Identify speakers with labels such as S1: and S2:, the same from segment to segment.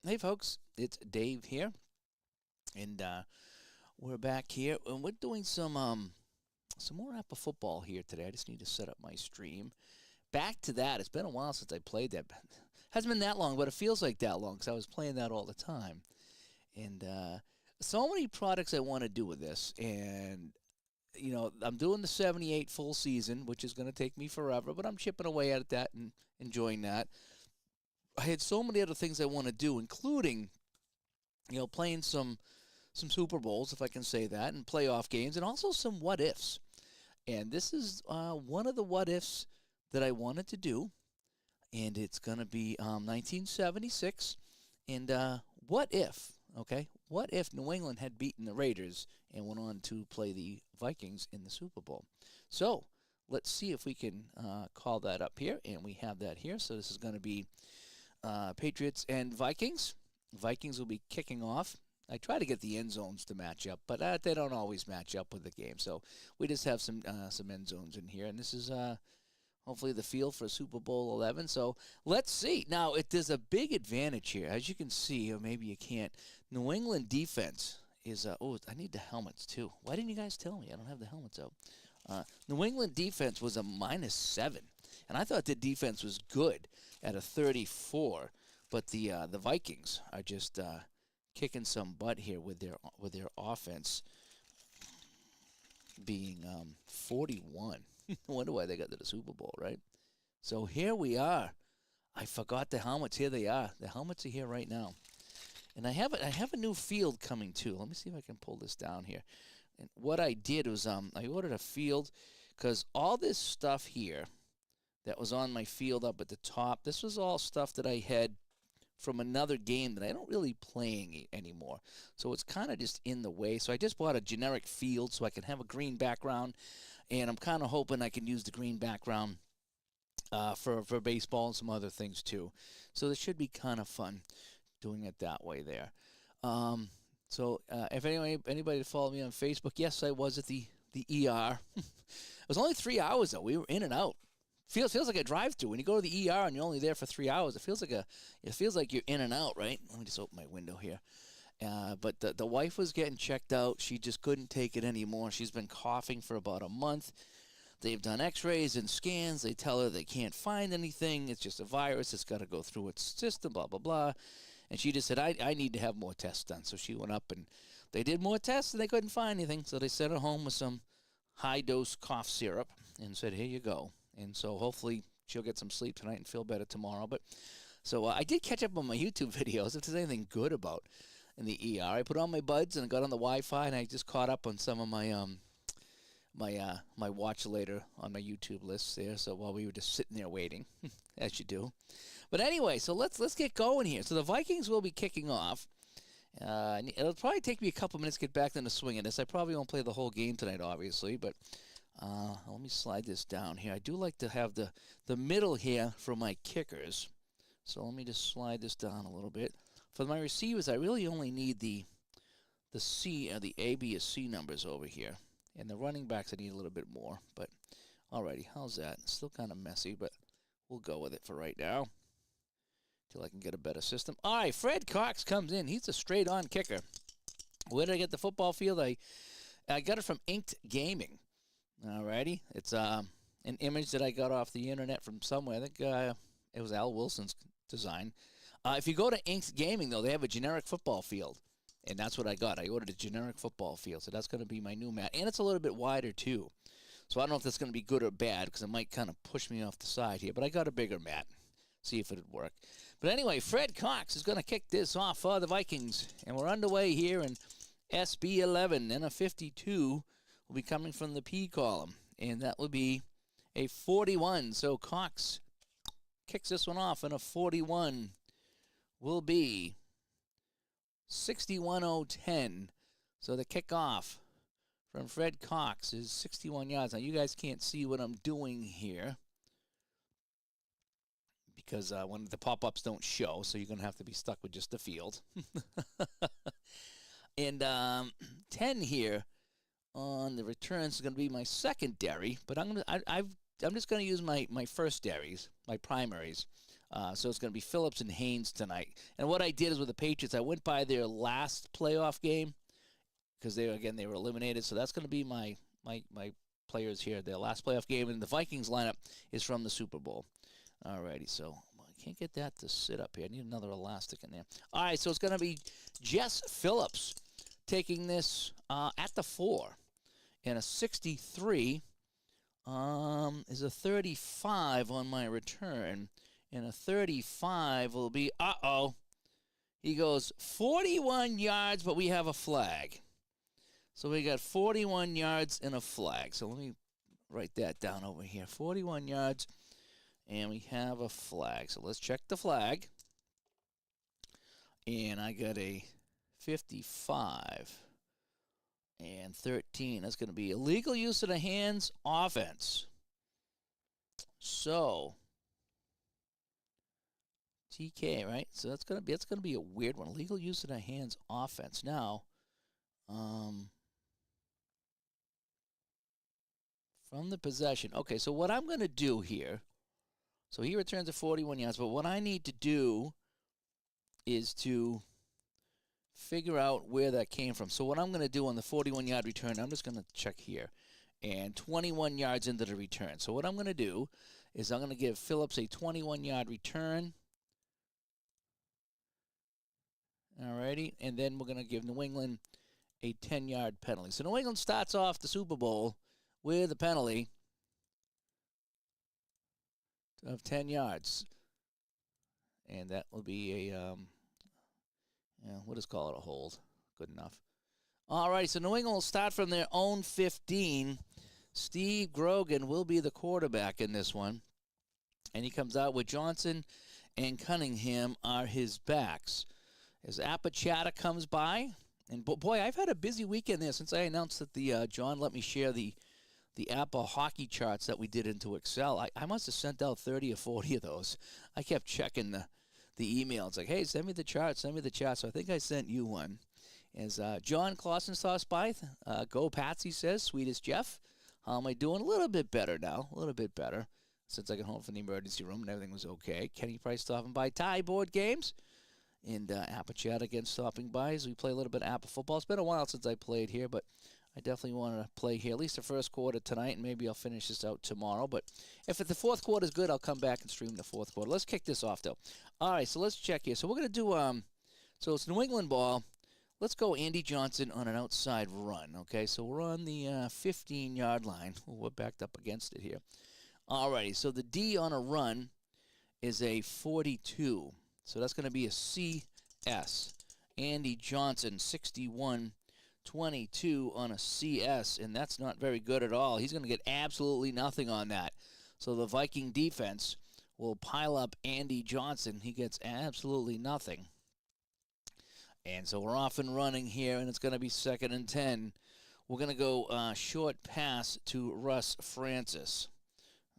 S1: Hey, folks, it's Dave here, and we're back here, and we're doing some more Apple football here today. I just need to set up my stream. Back to that. It's been a while since I played that. Hasn't been that long, but it feels like that long because I was playing that all the time. And so many products I want to do with this, and I'm doing the 78 full season, which is going to take me forever, but I'm chipping away at that and enjoying that. I had so many other things I want to do, including playing some Super Bowls, if I can say that, and playoff games, and also some what ifs. And this is one of the what ifs that I wanted to do, and it's going to be 1976. And what if, okay, what if New England had beaten the Raiders and went on to play the Vikings in the Super Bowl? So let's see if we can call that up here, and we have that here. So this is going to be Patriots and Vikings. Vikings will be kicking off. I try to get the end zones to match up, but they don't always match up with the game. So we just have some end zones in here, and this is hopefully the field for Super Bowl 11. So let's see. Now, there's a big advantage here. As you can see, or maybe you can't, New England defense is, I need the helmets too. Why didn't you guys tell me? I don't have the helmets out. New England defense was a -7, and I thought the defense was good at a 34, but the Vikings are just kicking some butt here with their offense being 41. I wonder why they got to the Super Bowl, right? So here we are. I forgot the helmets. Here they are. The helmets are here right now. And I have a new field coming too. Let me see if I can pull this down here. And what I did was I ordered a field because all this stuff here that was on my field up at the top, this was all stuff that I had from another game that I don't really playing anymore. So it's kind of just in the way. So I just bought a generic field so I can have a green background, and I'm kind of hoping I can use the green background for baseball and some other things too. So this should be kind of fun doing it that way there. If anybody followed me on Facebook, yes, I was at the ER. It was only 3 hours though. We were in and out. Feels like a drive-through. When you go to the ER and you're only there for 3 hours, it feels like you're in and out, right? Let me just open my window here. But the wife was getting checked out. She just couldn't take it anymore. She's been coughing for about a month. They've done x-rays and scans. They tell her they can't find anything. It's just a virus. It's got to go through its system, blah, blah, blah. And she just said, I need to have more tests done. So she went up and they did more tests and they couldn't find anything. So they sent her home with some high-dose cough syrup and said, here you go. And so hopefully she'll get some sleep tonight and feel better tomorrow. But so I did catch up on my YouTube videos if there's anything good about in the ER. I put on my buds and I got on the Wi-Fi and I just caught up on some of my my watch later on my YouTube list there. So while we were just sitting there waiting, as you do. But anyway, so let's get going here. So the Vikings will be kicking off. It'll probably take me a couple minutes to get back into the swing of this. I probably won't play the whole game tonight, obviously, but let me slide this down here. I do like to have the middle here for my kickers. So let me just slide this down a little bit. For my receivers, I really only need the A, B, or C numbers over here. And the running backs, I need a little bit more. But alrighty, how's that? It's still kind of messy, but we'll go with it for right now till I can get a better system. All right, Fred Cox comes in. He's a straight-on kicker. Where did I get the football field? I got it from Inked Gaming. Alrighty, it's an image that I got off the internet from somewhere. I think it was Al Wilson's design. If you go to Inked Gaming, though, they have a generic football field, and that's what I got. I ordered a generic football field, so that's going to be my new mat, and it's a little bit wider too. So I don't know if that's going to be good or bad because it might kind of push me off the side here, but I got a bigger mat. See if it would work. But anyway, Fred Cox is going to kick this off for the Vikings, and we're underway here in SB11, and a 52 will be coming from the P column, and that will be a 41. So Cox kicks this one off, and a 41 will be 61-0-10. So the kickoff from Fred Cox is 61 yards. Now, you guys can't see what I'm doing here because when the pop-ups don't show, so you're going to have to be stuck with just the field. And 10 here on the returns is going to be my secondary, but I'm just going to use my first dairies, my primaries. So it's going to be Phillips and Haynes tonight. And what I did is with the Patriots, I went by their last playoff game because they were eliminated. So that's going to be my players here. Their last playoff game, and the Vikings lineup is from the Super Bowl. Alrighty, so I can't get that to sit up here. I need another elastic in there. All right, so it's going to be Jess Phillips taking this at the 4. And a 63 is a 35 on my return. And a 35 will be, he goes 41 yards, but we have a flag. So we got 41 yards and a flag. So let me write that down over here. 41 yards, and we have a flag. So let's check the flag. And I got a 55 and 13. That's going to be illegal use of the hands offense. So TK, right? So that's gonna be a weird one. Illegal use of the hands offense. Now, from the possession. Okay, so what I'm gonna do here. So he returns at 41 yards, but what I need to do is to figure out where that came from. So what I'm gonna do on the 41-yard return, I'm just gonna check here, and 21 yards into the return. So what I'm gonna do is I'm gonna give Phillips a 21-yard return. Alrighty, and then we're going to give New England a 10-yard penalty. So New England starts off the Super Bowl with a penalty of 10 yards. And that will be a, we'll just call it a hold. Good enough. All right, so New England will start from their own 15. Steve Grogan will be the quarterback in this one. And he comes out with Johnson and Cunningham are his backs. As Apachata comes by, and boy, I've had a busy weekend there since I announced that the John let me share the Appa hockey charts that we did into Excel. I must have sent out 30 or 40 of those. I kept checking the email. It's like, hey, send me the chart, send me the chart. So I think I sent you one. As John Clausen stops by, go Patsy says, sweetest Jeff. How am I doing? A little bit better now, a little bit better. Since I got home from the emergency room and everything was okay. Kenny Price stopping by. Tie board games. And Apachata again stopping by as we play a little bit of Appa football. It's been a while since I played here, but I definitely want to play here, at least the first quarter tonight, and maybe I'll finish this out tomorrow. But if the fourth quarter is good, I'll come back and stream the fourth quarter. Let's kick this off, though. All right, so let's check here. So we're going to do, so it's New England ball. Let's go Andy Johnson on an outside run, okay? So we're on the 15-yard line. We're backed up against it here. All righty, so the D on a run is a 42. So that's going to be a CS. Andy Johnson, 61-22 on a CS, and that's not very good at all. He's going to get absolutely nothing on that. So the Viking defense will pile up Andy Johnson. He gets absolutely nothing. And so we're off and running here, and it's going to be 2nd and 10. We're going to go short pass to Russ Francis.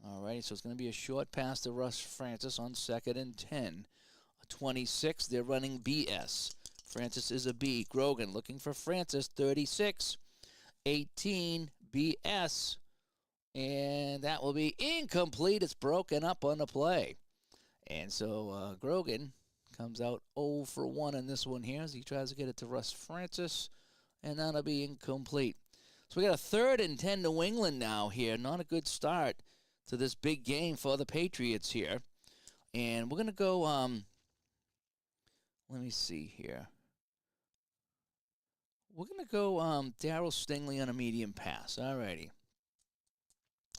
S1: All right, so it's going to be a short pass to Russ Francis on 2nd and 10. 26, they're running BS. Francis is a B. Grogan looking for Francis, 36. 18, BS. And that will be incomplete. It's broken up on the play. And so Grogan comes out 0 for 1 in this one here as he tries to get it to Russ Francis. And that'll be incomplete. So we got a 3rd and 10 New England now here. Not a good start to this big game for the Patriots here. And we're going to go, let me see here. We're going to go Darryl Stingley on a medium pass. All righty.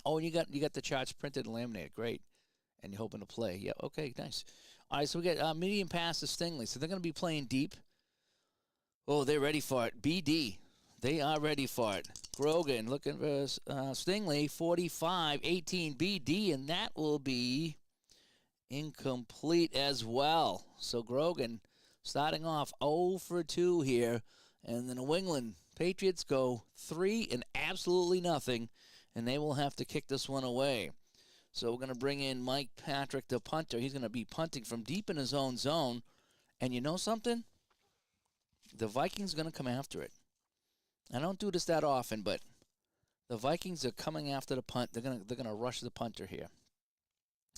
S1: Oh, and you got the charts printed and laminated. Great. And you're hoping to play. Yeah, okay, nice. All right, so we got medium pass to Stingley. So they're going to be playing deep. Oh, they're ready for it. BD. They are ready for it. Grogan looking for Stingley, 45, 18 BD, and that will be incomplete as well. So Grogan starting off 0 for 2 here, and the New England Patriots go 3 and absolutely nothing, and they will have to kick this one away. So we're going to bring in Mike Patrick, the punter. He's going to be punting from deep in his own zone, and you know something? The Vikings are going to come after it. I don't do this that often, but the Vikings are coming after the punt. They're gonna rush the punter here.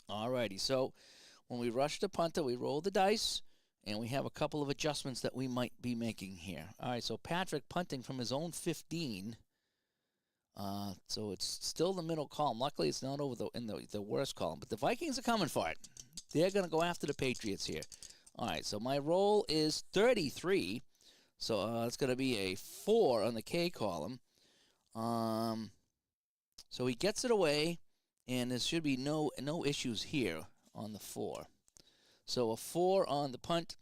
S1: All righty, so when we rush the punter, we roll the dice, and we have a couple of adjustments that we might be making here. All right, so Patrick punting from his own 15. So it's still the middle column. Luckily, it's not over in the worst column. But the Vikings are coming for it. They're going to go after the Patriots here. All right, so my roll is 33. So it's going to be a 4 on the K column. So he gets it away, and there should be no issues here on the 4. So a 4 on the punt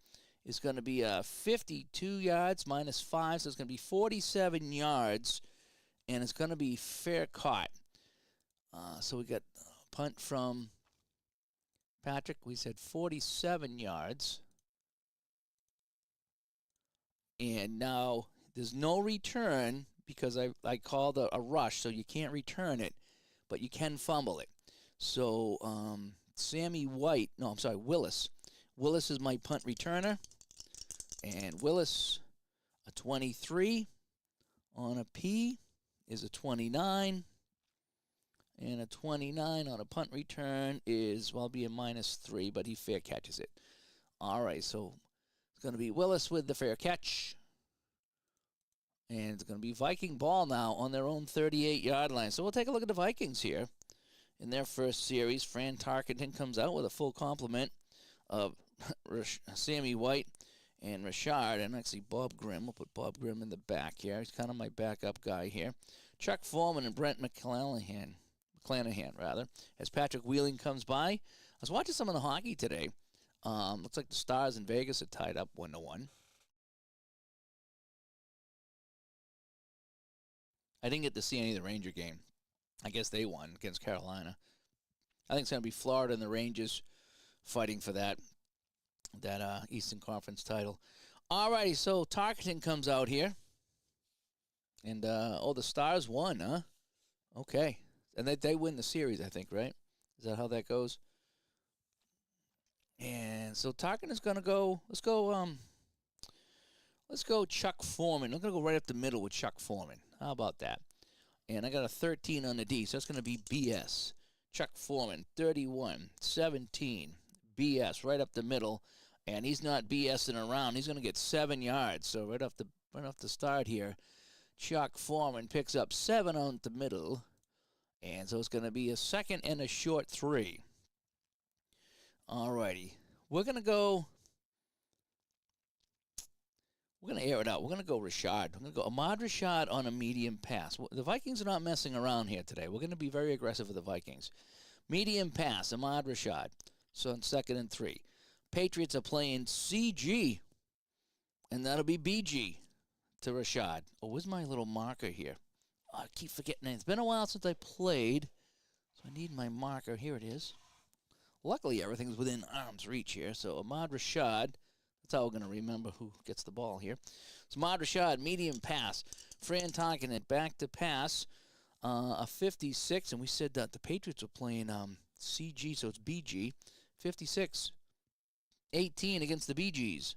S1: is going to be 52 yards minus 5, so it's going to be 47 yards, and it's going to be fair caught. So we got punt from Patrick. We said 47 yards. And now there's no return because I called a rush, so you can't return it, but you can fumble it. So Willis. Willis is my punt returner. And Willis, a 23 on a P is a 29. And a 29 on a punt return is, well, be a -3, but he fair catches it. All right, so it's going to be Willis with the fair catch. And it's going to be Viking ball now on their own 38-yard line. So we'll take a look at the Vikings here. In their first series, Fran Tarkenton comes out with a full complement of Sammy White and Richard, and actually Bob Grimm. We'll put Bob Grimm in the back here. He's kind of my backup guy here. Chuck Foreman and Brent McClanahan, as Patrick Wheeling comes by. I was watching some of the hockey today. Looks like the Stars in Vegas are tied up 1-1. I didn't get to see any of the Ranger game. I guess they won against Carolina. I think it's going to be Florida and the Rangers fighting for that Eastern Conference title. All righty, so Tarkenton comes out here. And, the Stars won, huh? Okay. And they win the series, I think, right? Is that how that goes? And so Tarkenton's going to go, let's go Chuck Foreman. I'm going to go right up the middle with Chuck Foreman. How about that? And I got a 13 on the D, so that's going to be BS. Chuck Foreman, 31, 17, BS, right up the middle. And he's not BSing around. He's going to get 7 yards. So right off the start here, Chuck Foreman picks up 7 on the middle. And so it's going to be a second and a short 3. All righty. We're going to air it out. We're going to go Rashad. We're going to go Ahmad Rashad on a medium pass. The Vikings are not messing around here today. We're going to be very aggressive with the Vikings. Medium pass, Ahmad Rashad. So on 2nd and 3. Patriots are playing CG, and that'll be BG to Rashad. Oh, where's my little marker here? Oh, I keep forgetting it. It's been a while since I played, so I need my marker. Here it is. Luckily, everything's within arm's reach here. So Ahmad Rashad, that's how we're going to remember who gets the ball here. So Ahmad Rashad, medium pass. Fran Tarkenton back to pass, a 56, and we said that the Patriots were playing CG, so it's BG. 56, 18 against the BGs.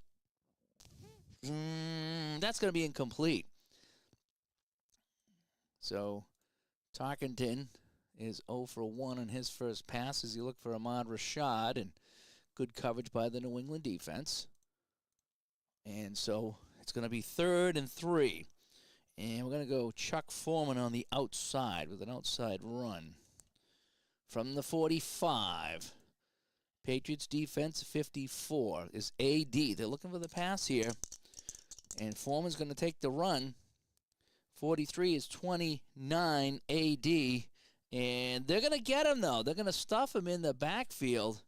S1: That's going to be incomplete. So Tarkenton is 0 for 1 on his first pass as he looked for Ahmad Rashad, and good coverage by the New England defense. And so it's going to be 3rd and 3. And we're going to go Chuck Foreman on the outside with an outside run. From the 45. Patriots defense 54 is AD. They're looking for the pass here. And Foreman's going to take the run. 43 is 29 AD. And they're going to get him, though. They're going to stuff him in the backfield.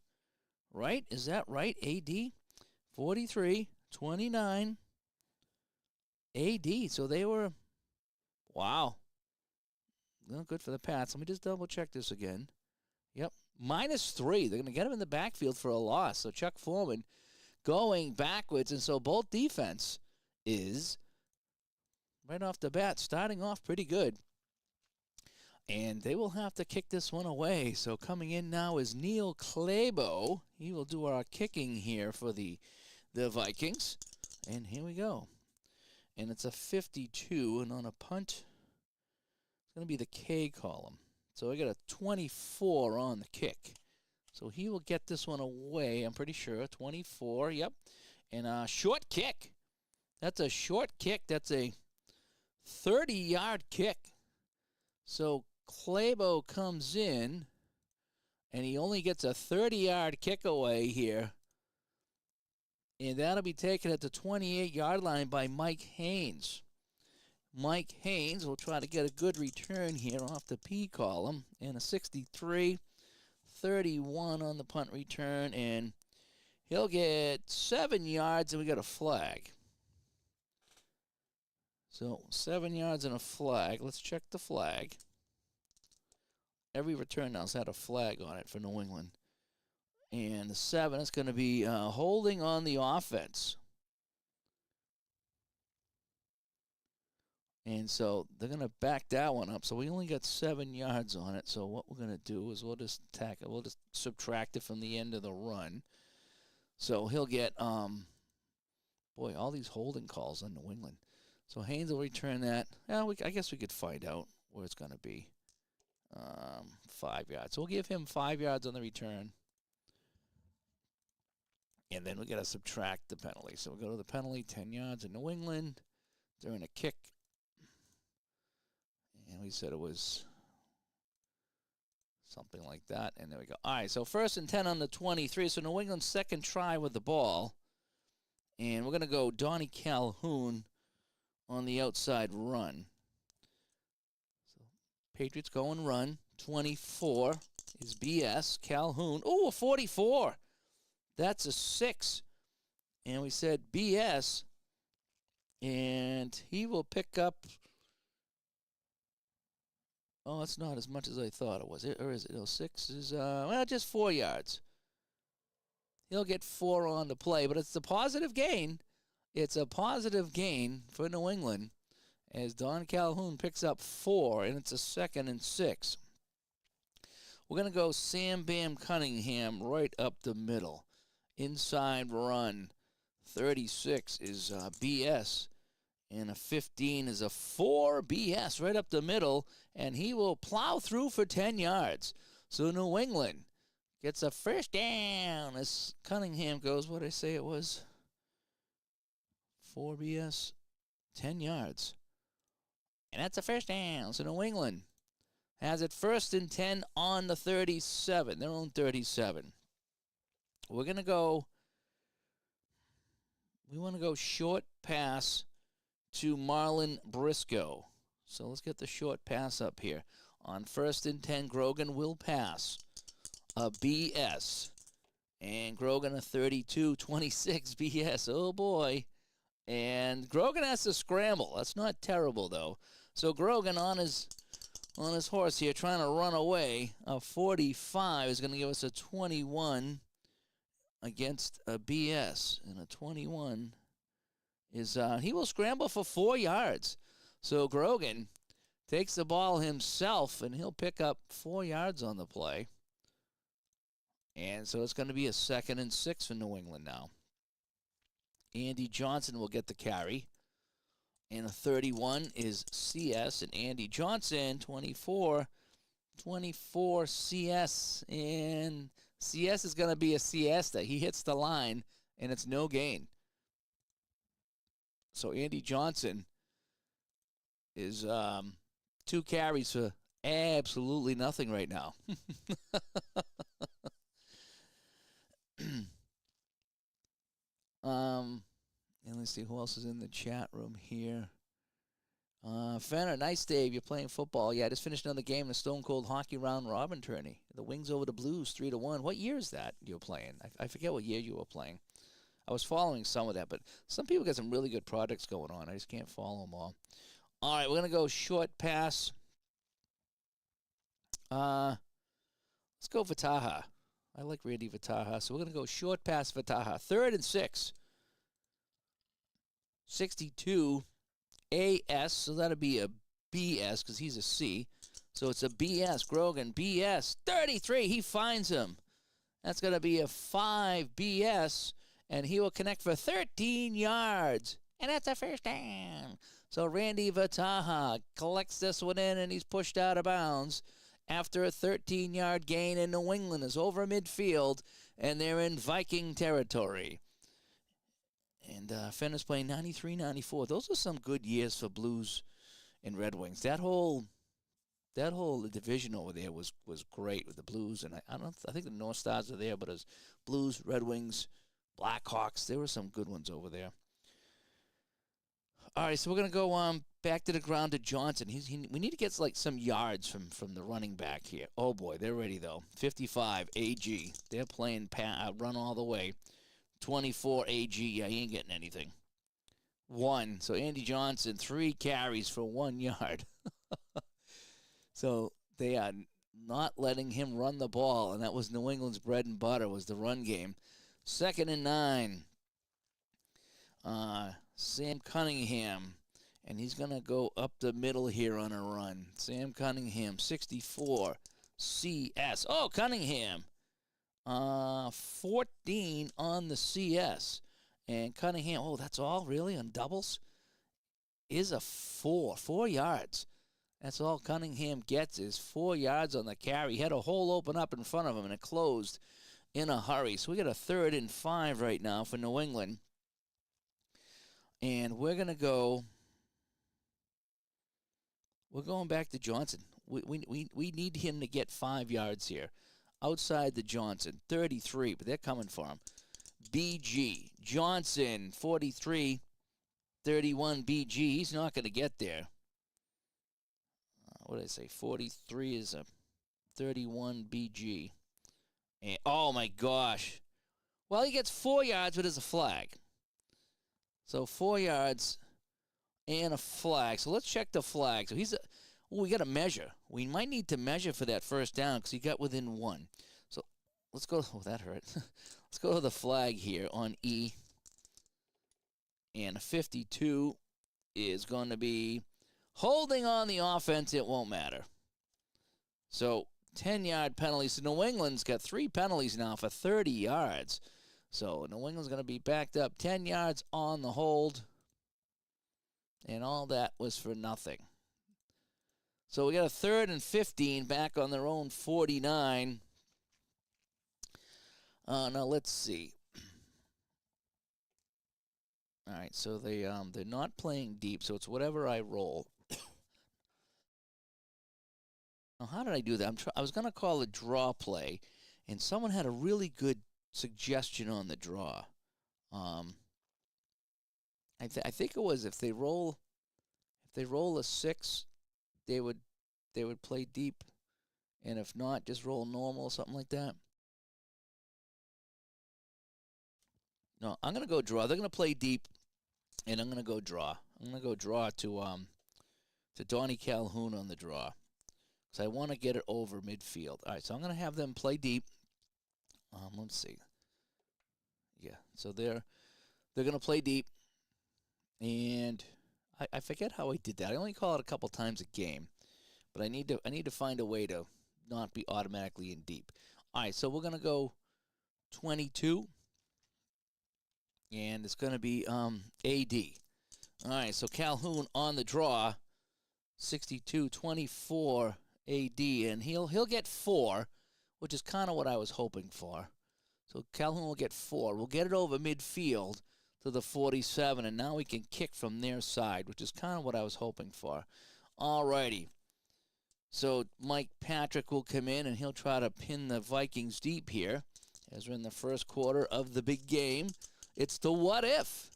S1: Right? Is that right? AD? 43, 29 AD. So they were, wow. Well, good for the Pats. Let me just double check this again. Yep. -3. They're going to get him in the backfield for a loss. So Chuck Foreman going backwards. And so both defense is, right off the bat, starting off pretty good. And they will have to kick this one away. So coming in now is Neil Clabo. He will do our kicking here for the Vikings. And here we go. And it's a 52. And on a punt, it's going to be the K column. So I got a 24 on the kick. So he will get this one away, I'm pretty sure. 24, yep. And a short kick. That's a short kick. That's a 30-yard kick. So Clabo comes in, and he only gets a 30-yard kick away here. And that'll be taken at the 28-yard line by Mike Haynes. Mike Haynes will try to get a good return here off the P column. And a 63, 31 on the punt return. And he'll get 7 yards, and we got a flag. So 7 yards and a flag. Let's check the flag. Every return now's had a flag on it for New England. And the 7 is going to be holding on the offense. And so they're going to back that one up. So we only got 7 yards on it. So what we're going to do is we'll just tack it. We'll just subtract it from the end of the run. So he'll get, boy, all these holding calls on New England. So Haynes will return that. Well, I guess we could find out where it's going to be. 5 yards. So we'll give him 5 yards on the return. And then we got to subtract the penalty. So we'll go to the penalty, 10 yards in New England during a kick. And we said it was something like that. And there we go. All right, so 1st and 10 on the 23. So New England's second try with the ball. And we're going to go Donnie Calhoun on the outside run. So Patriots go and run. 24 is BS. Calhoun. Oh, a 44. That's a 6. And we said BS. And he will pick up. Oh, it's not as much as I thought it was. Or is it? Oh, 6 is, well, just 4 yards. He'll get 4 on the play, but it's a positive gain. It's a positive gain for New England as Don Calhoun picks up 4, and it's a 2nd and 6. We're going to go Sam Bam Cunningham right up the middle. Inside run. 36 is BS. And a 15 is a 4 BS right up the middle. And he will plow through for 10 yards. So New England gets a first down as Cunningham goes, what did I say it was? 4 BS, 10 yards. And that's a first down. So New England has it 1st and 10 on the 37, their own 37. We're going to go, we want to go short pass to Marlon Briscoe. So let's get the short pass up here. On 1st and 10, Grogan will pass a BS. And Grogan a 32-26 BS. Oh, boy. And Grogan has to scramble. That's not terrible, though. So Grogan on his horse here trying to run away. A 45 is going to give us a 21 against a BS. And a 21 is he will scramble for 4 yards. So Grogan takes the ball himself, and he'll pick up 4 yards on the play. And so it's going to be a 2nd and 6 for New England now. Andy Johnson will get the carry. And a 31 is CS. And Andy Johnson, 24 CS. And CS is going to be a siesta. He hits the line, and it's no gain. So Andy Johnson is 2 carries for absolutely nothing right now. And let's see who else is in the chat room here. Fenner, nice Dave. You're playing football. Yeah, I just finished another game in the Stone Cold Hockey Round Robin tourney. The Wings over the Blues, 3-1. What year is that you're playing? I forget what year you were playing. I was following some of that, but some people got some really good products going on. I just can't follow them all. All right, we're going to go short pass. Let's go Vataha. I like Randy Vataha, so we're going to go short pass Vataha. 3rd and 6. 62 AS, so that'll be a BS because he's a C. So it's a BS. Grogan, BS. 33, he finds him. That's going to be a 5 BS, and he will connect for 13 yards. And that's a first down. So Randy Vataha collects this one in, and he's pushed out of bounds. after a 13-yard gain, and New England is over midfield, and they're in Viking territory. And Fenner's playing 93-94. Those are some good years for Blues and Red Wings. That whole division over there was great with the Blues, and I think the North Stars are there, but as Blues, Red Wings, Blackhawks, there were some good ones over there. All right, so we're gonna go back to the ground to Johnson. We need to get like some yards from the running back here. Oh boy, they're ready though. 55 AG. They're playing run all the way. 24 AG. Yeah, he ain't getting anything. 1. So Andy Johnson 3 carries for 1 yard. So they are not letting him run the ball, and that was New England's bread and butter, was the run game. 2nd and 9. Sam Cunningham, and he's going to go up the middle here on a run. Sam Cunningham, 64 CS. Oh, Cunningham, 14 on the CS. And Cunningham, oh, that's all really on doubles? Is a 4 yards. That's all Cunningham gets is 4 yards on the carry. He had a hole open up in front of him, and it closed in a hurry. So we got a 3rd and 5 right now for New England. And we're going to we're going back to Johnson. We need him to get 5 yards here. Outside the Johnson, 33, but they're coming for him. BG, Johnson, 43, 31 BG. He's not going to get there. What did I say? 43 is a 31 BG. And, oh, my gosh. Well, he gets 4 yards, but it's a flag. So 4 yards and a flag. So let's check the flag. So we got to measure. We might need to measure for that first down because he got within 1. So let's go. Oh, that hurt. Let's go to the flag here on E. And a 52 is going to be holding on the offense. It won't matter. So 10-yard penalties. So New England's got 3 penalties now for 30 yards. So New England's going to be backed up 10 yards on the hold. And all that was for nothing. So we got a 3rd and 15 back on their own 49. Now let's see. All right, so they're not playing deep, so it's whatever I roll. Now, how did I do that? I was going to call a draw play, and someone had a really good suggestion on the draw. I think it was if they roll a 6, they would play deep, and if not, just roll normal, something like that. No, I'm gonna go draw. They're gonna play deep, and I'm gonna go draw. I'm gonna go draw to Donnie Calhoun on the draw, because I want to get it over midfield. All right, so I'm gonna have them play deep. Let's see. Yeah, so they're gonna play deep, and I forget how I did that. I only call it a couple times a game, but I need to find a way to not be automatically in deep. All right, so we're gonna go 22, and it's gonna be AD. All right, so Calhoun on the draw, 62-24 AD, and he'll get 4, which is kind of what I was hoping for. So Calhoun will get 4. We'll get it over midfield to the 47, and now we can kick from their side, which is kind of what I was hoping for. All righty. So Mike Patrick will come in, and he'll try to pin the Vikings deep here as we're in the first quarter of the big game. It's the what if.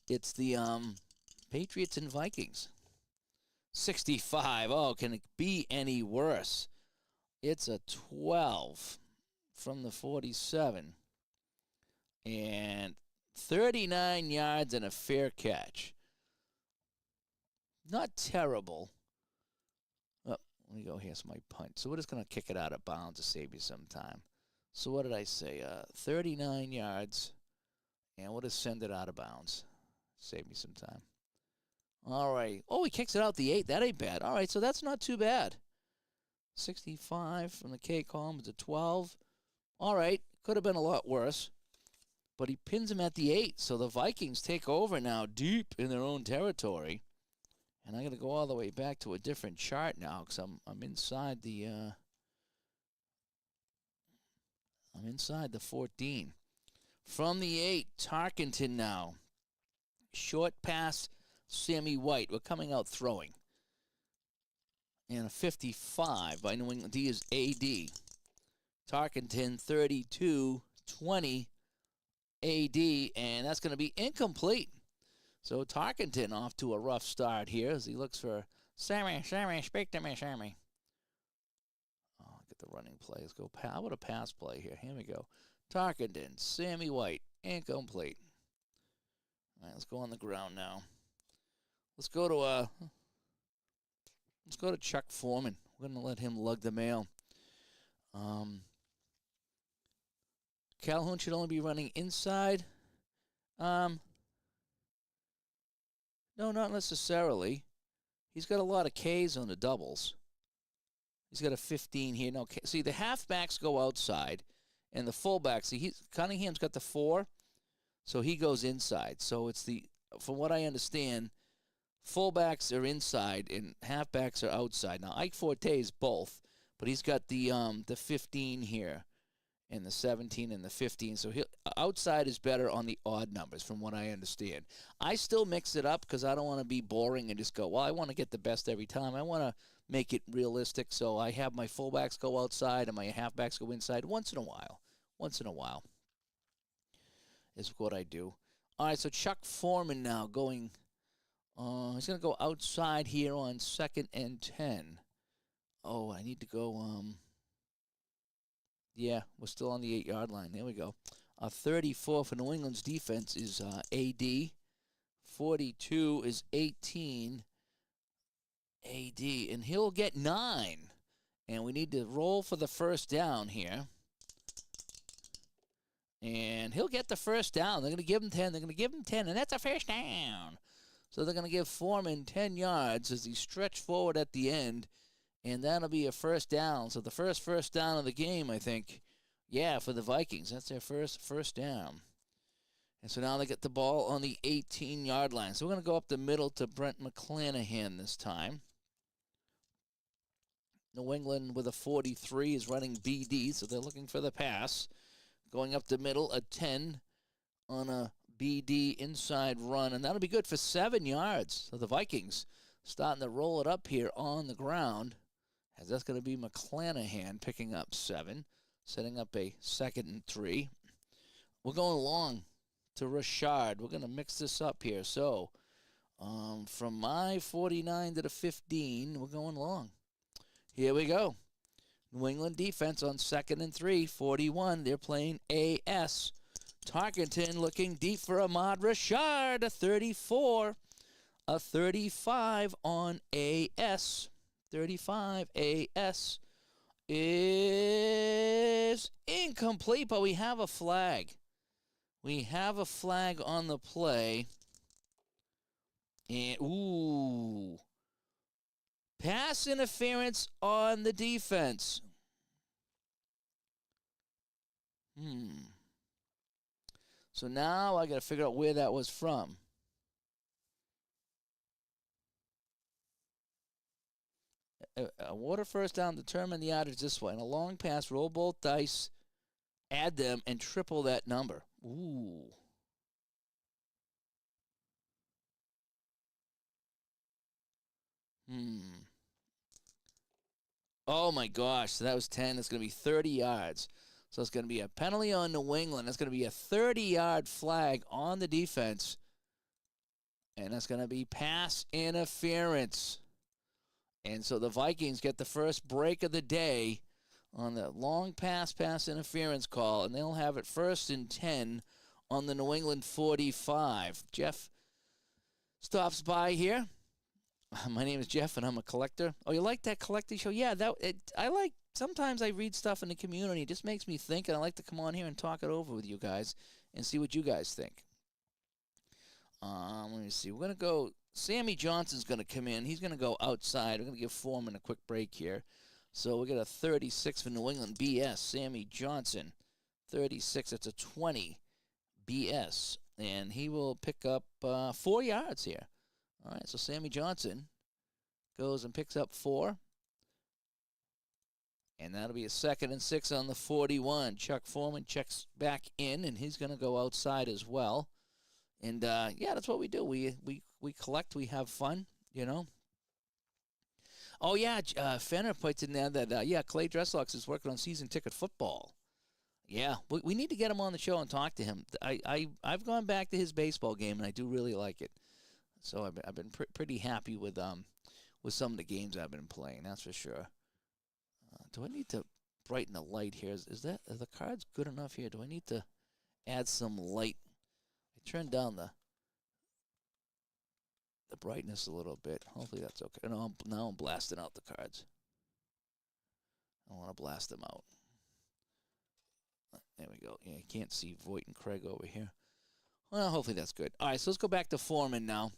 S1: It's the Patriots and Vikings. 65. Oh, can it be any worse? It's a 12 from the 47. And 39 yards and a fair catch. Not terrible. Oh, let me go. Here's my punt. So we're just going to kick it out of bounds to save you some time. So what did I say? 39 yards. And we'll just send it out of bounds. Save me some time. All right. Oh, he kicks it out the 8. That ain't bad. All right, so that's not too bad. 65 from the K column is a 12. All right. Could have been a lot worse. But he pins him at the 8. So the Vikings take over now deep in their own territory. And I'm going to go all the way back to a different chart now because I'm inside the 14. From the 8, Tarkenton now. Short pass, Sammy White. We're coming out throwing. And a 55 by New England. D is AD. Tarkenton 32-20 AD, and that's going to be incomplete. So Tarkenton off to a rough start here as he looks for Sammy, speak to me, Sammy. Oh, get the running play. Let's go. How about a pass play here? Here we go. Tarkenton, Sammy White, incomplete. All right, let's go on the ground now. Let's go to Chuck Foreman. We're going to let him lug the mail. Calhoun should only be running inside. No, not necessarily. He's got a lot of Ks on the doubles. He's got a 15 here. No, see, the halfbacks go outside, and the fullbacks. See, Cunningham's got the 4, so he goes inside. So it's from what I understand, fullbacks are inside and halfbacks are outside. Now Ike Forte is both, but he's got the 15 here, and the 17 and the 15. So outside is better on the odd numbers, from what I understand. I still mix it up because I don't want to be boring and just go, well, I want to get the best every time. I want to make it realistic, so I have my fullbacks go outside and my halfbacks go inside once in a while. Once in a while is what I do. All right, so Chuck Foreman now going. He's going to go outside here on 2nd and 10. Oh, I need to go. Yeah, we're still on the 8-yard line. There we go. 34 for New England's defense is AD. 42 is 18 AD. And he'll get 9. And we need to roll for the first down here. And he'll get the first down. They're going to give him 10. They're going to give him 10. And that's a first down. So they're going to give Foreman 10 yards as he stretched forward at the end. And that'll be a first down. So the first down of the game, I think. Yeah, for the Vikings. That's their first down. And so now they get the ball on the 18-yard line. So we're going to go up the middle to Brent McClanahan this time. New England with a 43 is running BD, so they're looking for the pass. Going up the middle, a 10 on a BD inside run. And that'll be good for 7 yards. So the Vikings starting to roll it up here on the ground. As that's going to be McClanahan picking up 7, setting up a 2nd and 3. We're going long to Rashard. We're going to mix this up here. So from my 49 to the 15, we're going long. Here we go. New England defense on 2nd and 3, 41. They're playing AS. Tarkenton looking deep for Ahmad Rashard, a 34, a 35 on AS. 35 AS is incomplete, but we have a flag. We have a flag on the play. And, ooh. Pass interference on the defense. So now I got to figure out where that was from. A water first down, determine the yardage this way. And a long pass, roll both dice, add them, and triple that number. Ooh. Oh, my gosh. So that was 10. It's going to be 30 yards. So it's going to be a penalty on New England. That's going to be a 30-yard flag on the defense. And that's going to be pass interference. And so the Vikings get the first break of the day on the long pass interference call. And they'll have it 1st and 10 on the New England 45. Jeff stops by here. My name is Jeff, and I'm a collector. Oh, you like that collecting show? Yeah, I like. Sometimes I read stuff in the community. It just makes me think, and I like to come on here and talk it over with you guys and see what you guys think. Let me see. We're going to go. Sammy Johnson's going to come in. He's going to go outside. We're going to give Foreman a quick break here. So we got a 36 for New England BS. Sammy Johnson, 36. That's a 20 BS. And he will pick up 4 yards here. All right, so Sammy Johnson goes and picks up 4. And that'll be a 2nd and 6 on the 41. Chuck Foreman checks back in, and he's going to go outside as well. And, yeah, that's what we do. We collect. We have fun, you know. Oh, yeah, Fenner puts in there that, yeah, Clay Dresslocks is working on season ticket football. Yeah, we need to get him on the show and talk to him. I've gone back to his baseball game, and I do really like it. So I've been pretty happy with some of the games I've been playing, that's for sure. Do I need to brighten the light here? Are the cards good enough here? Do I need to add some light? I turned down the brightness a little bit. Hopefully that's okay. No, now I'm blasting out the cards. I want to blast them out. There we go. Yeah, you can't see Voight and Craig over here. Well, hopefully that's good. All right, so let's go back to Foreman now.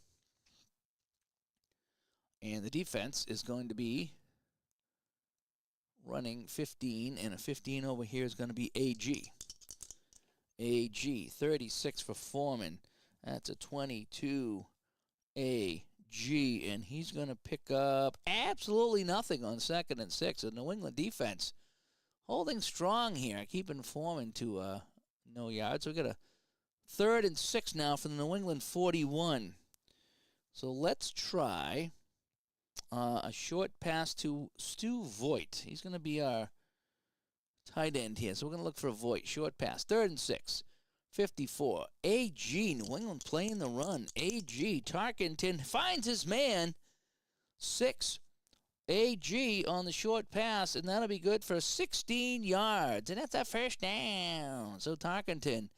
S1: And the defense is going to be running 15, and a 15 over here is going to be AG. AG, 36 for Foreman. That's a 22 AG, and he's going to pick up absolutely nothing on 2nd and 6. The New England defense holding strong here, keeping Foreman to no yards. So we got a 3rd and 6 now for the New England 41. So let's try a short pass to Stu Voight. He's going to be our tight end here. So we're going to look for a Voight. Short pass. 3rd and 6. 54. AG. New England playing the run. AG. Tarkenton finds his man. 6. AG on the short pass, and that'll be good for 16 yards. And that's a first down. So Tarkenton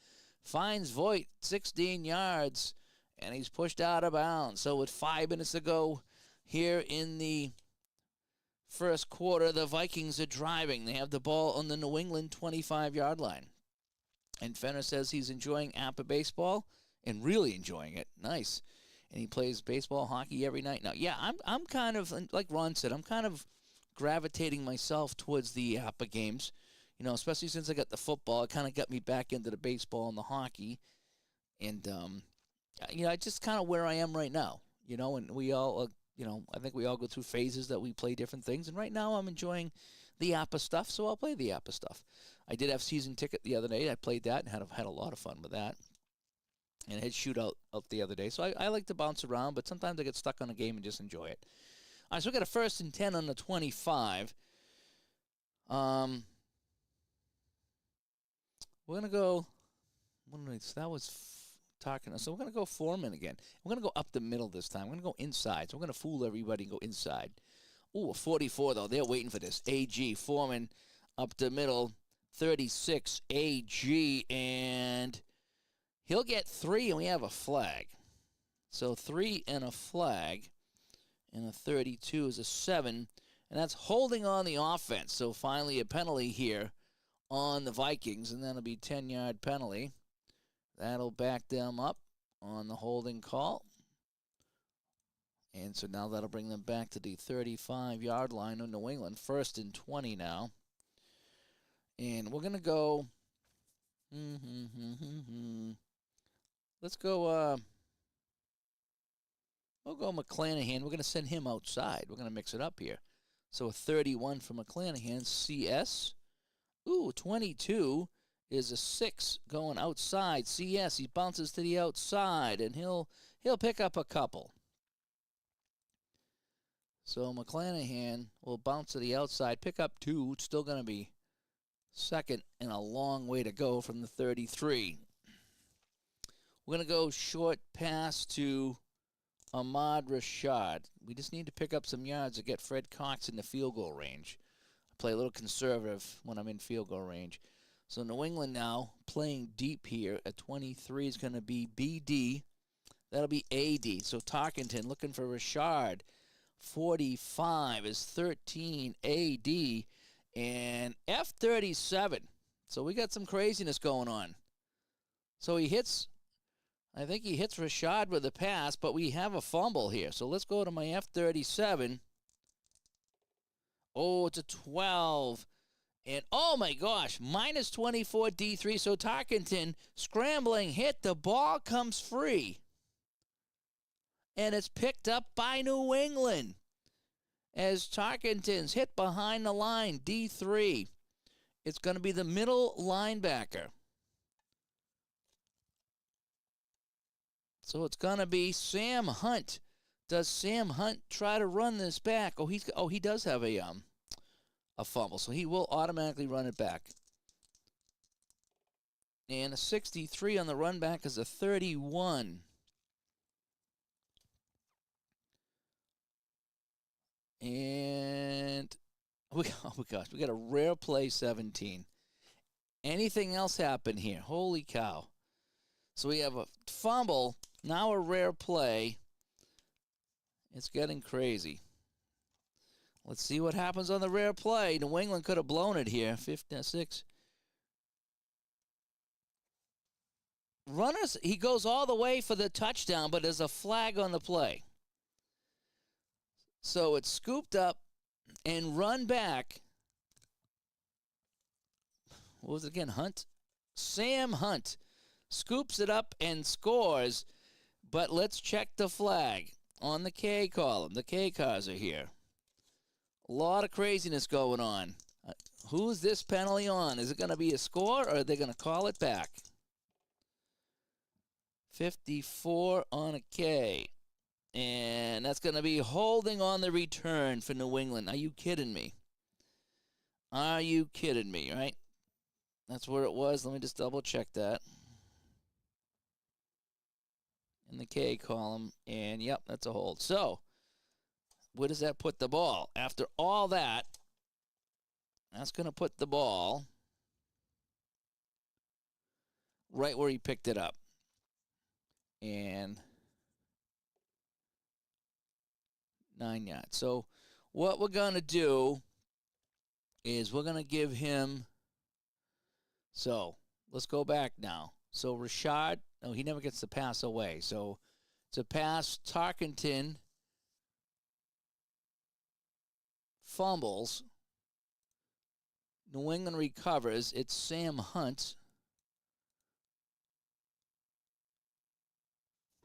S1: finds Voight 16 yards, and he's pushed out of bounds. So with 5 minutes to go here in the first quarter, the Vikings are driving. They have the ball on the New England 25-yard line. And Fenner says he's enjoying APA baseball and really enjoying it. Nice. And he plays baseball, hockey every night. Now, yeah, I'm kind of, like Ron said, I'm kind of gravitating myself towards the APA games. You know, especially since I got the football, it kind of got me back into the baseball and the hockey. And, you know, just kind of where I am right now. You know, and we all, you know, I think we all go through phases that we play different things. And right now I'm enjoying the APA stuff, so I'll play the APA stuff. I did have season ticket the other day. I played that and had a lot of fun with that. And I had shootout out the other day. So I like to bounce around, but sometimes I get stuck on a game and just enjoy it. All right, so we got a 1st and 10 on the 25. We're going to go, that was talking. So we're going to go Foreman again. We're going to go up the middle this time. We're going to go inside. So we're going to fool everybody and go inside. Ooh, a 44, though. They're waiting for this. AG, Foreman up the middle. 36, AG, and he'll get 3, and we have a flag. So 3 and a flag, and a 32 is a 7, and that's holding on the offense. So finally a penalty here on the Vikings, and that'll be 10-yard penalty. That'll back them up on the holding call. And so now that'll bring them back to the 35-yard line of New England. 1st and 20 now. And we're going to go, let's go, we'll go McClanahan. We're going to send him outside. We're going to mix it up here. So a 31 for McClanahan. CS. Ooh, 22 is a 6 going outside. CS, he bounces to the outside, and he'll pick up a couple. So McClanahan will bounce to the outside, pick up 2. It's still going to be 2nd and a long way to go from the 33. We're going to go short pass to Ahmad Rashad. We just need to pick up some yards to get Fred Cox in the field goal range. I play a little conservative when I'm in field goal range. So New England now playing deep here at 23 is going to be BD. That'll be AD. So Tarkenton looking for Rashad. 45 is 13 AD. And F37. So we got some craziness going on. So he hits, I think he hits Rashad with a pass, but we have a fumble here. So let's go to my F37. Oh, it's a 12. And, oh, my gosh, minus 24 D3. So Tarkenton scrambling, hit. The ball comes free. And it's picked up by New England. as Tarkenton's hit behind the line, D3. It's going to be the middle linebacker. So it's going to be Sam Hunt. Does Sam Hunt try to run this back? He does have a fumble, so he will automatically run it back. And a 63 on the run back is a 31. And oh my gosh, we got a rare play 17. Anything else happen here? Holy cow. So we have a fumble, now a rare play. It's getting crazy. Let's see what happens on the rare play. New England could have blown it here. 56. Runners, he goes all the way for the touchdown, but there's a flag on the play. So it's scooped up and run back. What was it again? Hunt? Sam Hunt scoops it up and scores, but let's check the flag on the K column. The K cars are here. A lot of craziness going on. Who's this penalty on? Is it going to be a score, or are they going to call it back? 54 on a K. And that's going to be holding on the return for New England. Are you kidding me? Are you kidding me, right? That's where it was. Let me just double check that. In the K column. And, yep, that's a hold. So, where does that put the ball? After all that, that's going to put the ball right where he picked it up. And 9 yards. So what we're going to do is we're going to give him, so let's go back now. So Rashad, no, he never gets the pass away. So it's a pass. Tarkenton fumbles. New England recovers. It's Sam Hunt.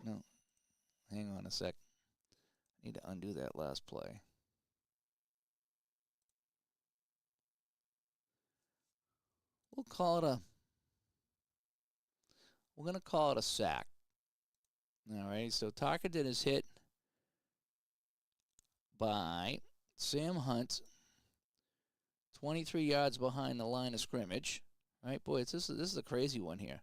S1: No, hang on a sec. Need to undo that last play. We're going to call it a sack. All right, so Tarkenton is hit by Sam Hunt, 23 yards behind the line of scrimmage. All right, boy, this is a crazy one here.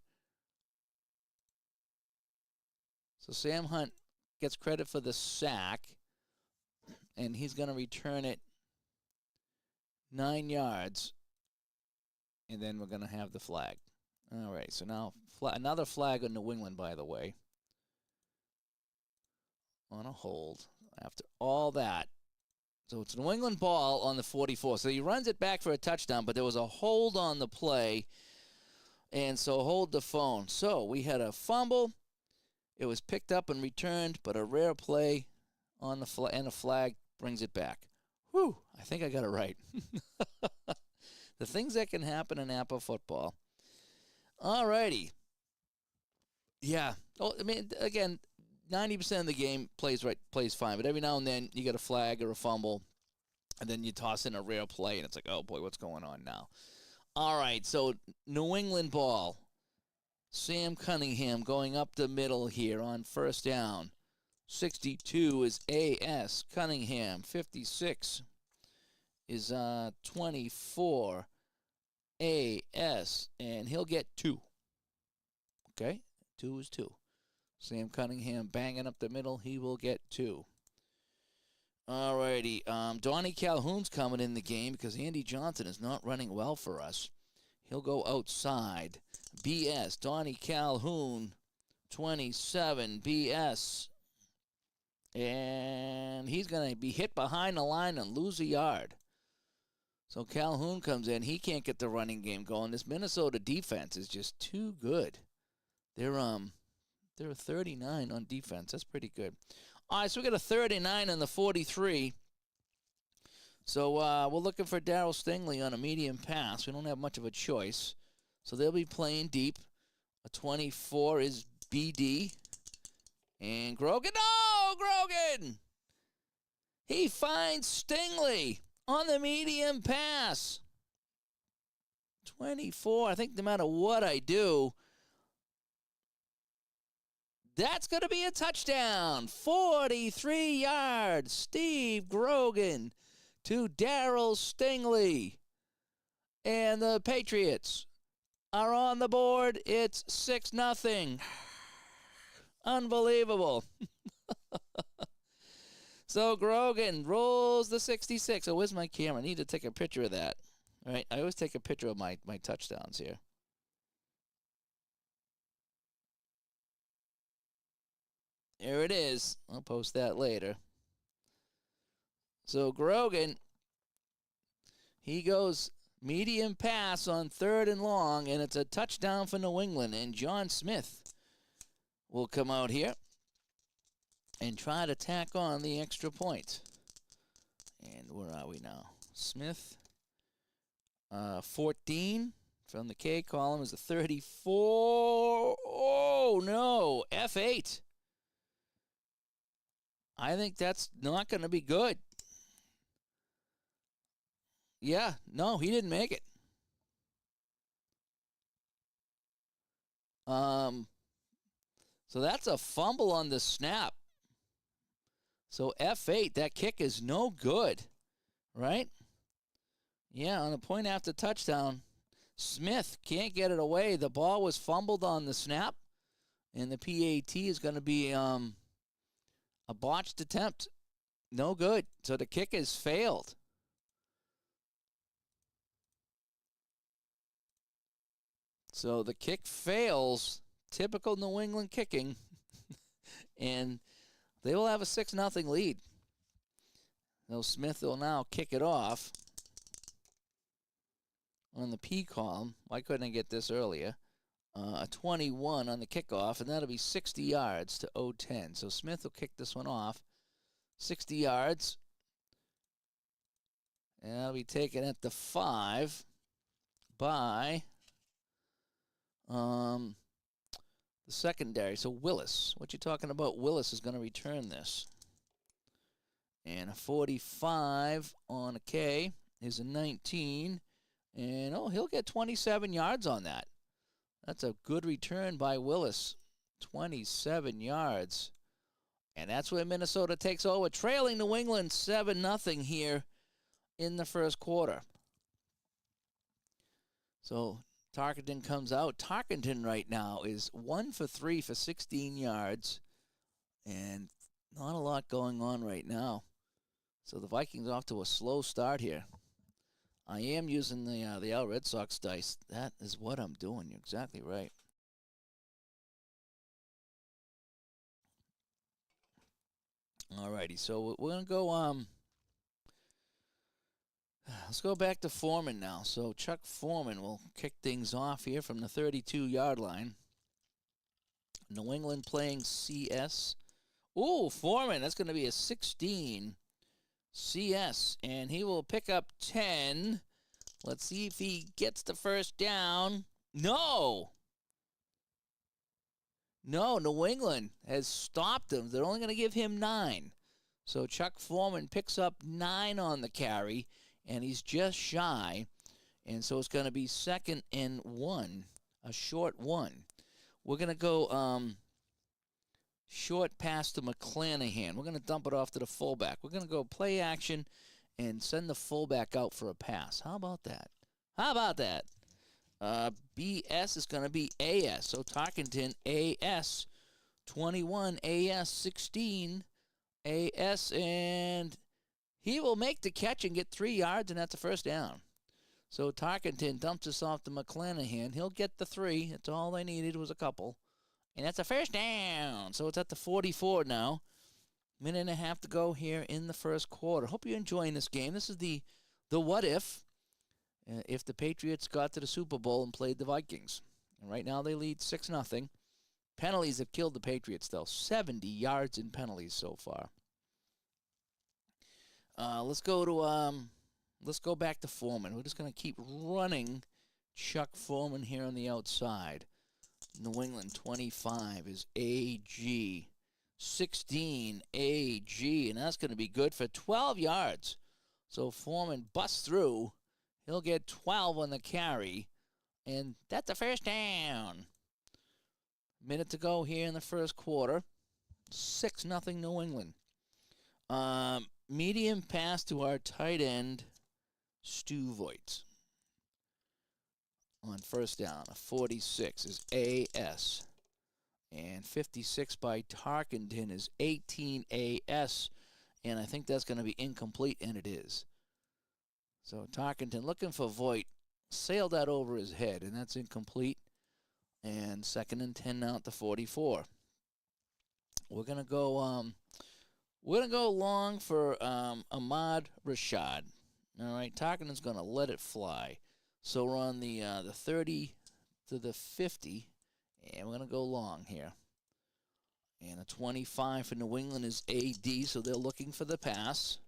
S1: So Sam Hunt gets credit for the sack, and he's going to return it 9 yards, and then we're going to have the flag. All right, so now another flag on New England, by the way, on a hold after all that. So it's New England ball on the 44. So he runs it back for a touchdown, but there was a hold on the play, and so hold the phone. So we had a fumble. It was picked up and returned, but a rare play on the and a flag brings it back. Whew, I think I got it right. The things that can happen in APA football. All righty. Yeah. Oh, I mean, again, 90% of the game plays fine, but every now and then you get a flag or a fumble, and then you toss in a rare play, and it's like, oh, boy, what's going on now? All right, so New England ball. Sam Cunningham going up the middle here on first down. 62 is A.S. Cunningham. 56 is 24 A.S. And he'll get 2. Okay, 2 is 2. Sam Cunningham banging up the middle. He will get 2. All righty. Donnie Calhoun's coming in the game because Andy Johnson is not running well for us. He'll go outside. B.S. Donnie Calhoun, 27. B.S. And he's going to be hit behind the line and lose a yard. So Calhoun comes in. He can't get the running game going. This Minnesota defense is just too good. They're 39 on defense. That's pretty good. All right, so we got a 39 on the 43. So we're looking for Darryl Stingley on a medium pass. We don't have much of a choice. So they'll be playing deep. A 24 is BD. And Grogan. No, Grogan! He finds Stingley on the medium pass. 24. I think no matter what I do, that's going to be a touchdown. 43 yards. Steve Grogan to Darryl Stingley. And the Patriots are on the board. It's 6-0. Unbelievable. So Grogan rolls the 66. Oh, where's my camera? I need to take a picture of that. All right, I always take a picture of my touchdowns here. There it is. I'll post that later. So Grogan, he goes medium pass on 3rd and long, and it's a touchdown for New England. And John Smith will come out here and try to tack on the extra point. And where are we now? Smith, 14 from the K column is a 34. Oh, no, F8. I think that's not going to be good. Yeah, no, he didn't make it. So that's a fumble on the snap. So F8, that kick is no good, right? Yeah, on a point after touchdown, Smith can't get it away. The ball was fumbled on the snap, and the PAT is going to be a botched attempt. No good. So the kick is failed. So the kick fails. Typical New England kicking. And they will have a 6-0 lead. So Smith will now kick it off on the P column. Why couldn't I get this earlier? A 21 on the kickoff, and that'll be 60 yards to 0-10. So Smith will kick this one off. 60 yards. And that'll be taken at the 5 by the secondary. So Willis, what you talking about? Willis is going to return this. And a 45 on a K is a 19. And, oh, he'll get 27 yards on that. That's a good return by Willis. 27 yards. And that's where Minnesota takes over, trailing New England 7-0 here in the first quarter. So Tarkenton comes out. Tarkenton right now is 1 for 3 for 16 yards. And not a lot going on right now. So the Vikings off to a slow start here. I am using the Al Red Sox dice. That is what I'm doing. You're exactly right. Alrighty, so we're going to go, let's go back to Foreman now. So Chuck Foreman will kick things off here from the 32-yard line. New England playing CS. Ooh, Foreman, that's going to be a 16 CS, and he will pick up 10. Let's see if he gets the first down. No! No, New England has stopped him. They're only going to give him 9. So Chuck Foreman picks up 9 on the carry, and he's just shy. And so it's going to be 2nd and 1, a short 1. We're going to go short pass to McClanahan. We're going to dump it off to the fullback. We're going to go play action and send the fullback out for a pass. How about that? How about that? BS is going to be AS. So Tarkenton, AS 21, AS 16, AS, and he will make the catch and get 3 yards, and that's a first down. So Tarkenton dumps this off to McClanahan. He'll get the 3. That's all they needed was a couple. And that's a first down. So it's at the 44 now. Minute and a half to go here in the first quarter. Hope you're enjoying this game. This is the what if the Patriots got to the Super Bowl and played the Vikings. And right now they lead 6-0. Penalties have killed the Patriots, though. 70 yards in penalties so far. Let's go back to Foreman. We're just going to keep running Chuck Foreman here on the outside. New England 25 is AG. 16 AG, and that's going to be good for 12 yards. So Foreman busts through. He'll get 12 on the carry, and that's a first down. Minute to go here in the first quarter. 6-0 New England. Medium pass to our tight end, Stu Voigt. On first down, 46 is AS. And 56 by Tarkenton is 18 AS. And I think that's going to be incomplete, and it is. So Tarkenton looking for Voigt. Sailed that over his head, and that's incomplete. And 2nd and 10 now at the 44. We're gonna go long for Ahmad Rashad. All right, Tarkenton's gonna let it fly. So we're on the 30 to the 50, and we're gonna go long here. And a 25 for New England is AD, so they're looking for the pass.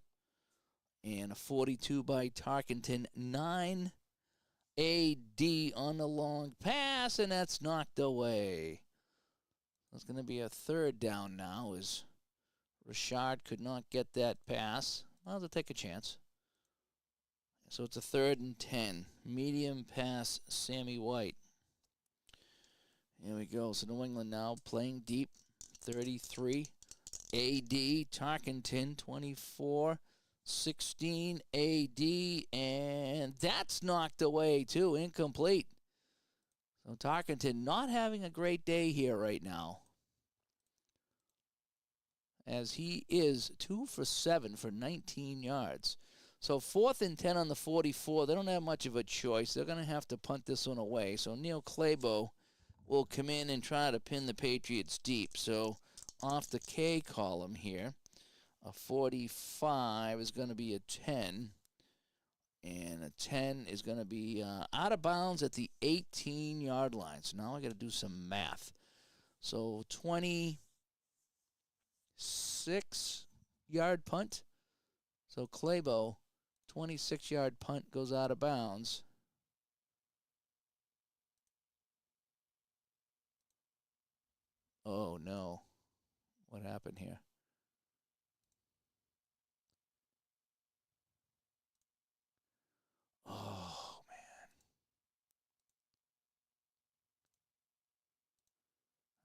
S1: And a 42 by Tarkenton, 9 AD on the long pass, and that's knocked away. It's going to be a third down now as Rashad could not get that pass. I'll have to take a chance. So it's a 3rd and 10. Medium pass, Sammy White. Here we go. So New England now playing deep. 33. AD, Tarkenton, 24. 16 AD, and that's knocked away too, incomplete. So Tarkenton not having a great day here right now, as he is 2 for 7 for 19 yards. So 4th and 10 on the 44. They don't have much of a choice. They're going to have to punt this one away. So Neil Clabo will come in and try to pin the Patriots deep. So off the K column here. A 45 is going to be a 10, and a 10 is going to be out of bounds at the 18-yard line. So now I got to do some math. So 26-yard punt. So Clabo, 26-yard punt goes out of bounds. Oh, no. What happened here? Oh, man.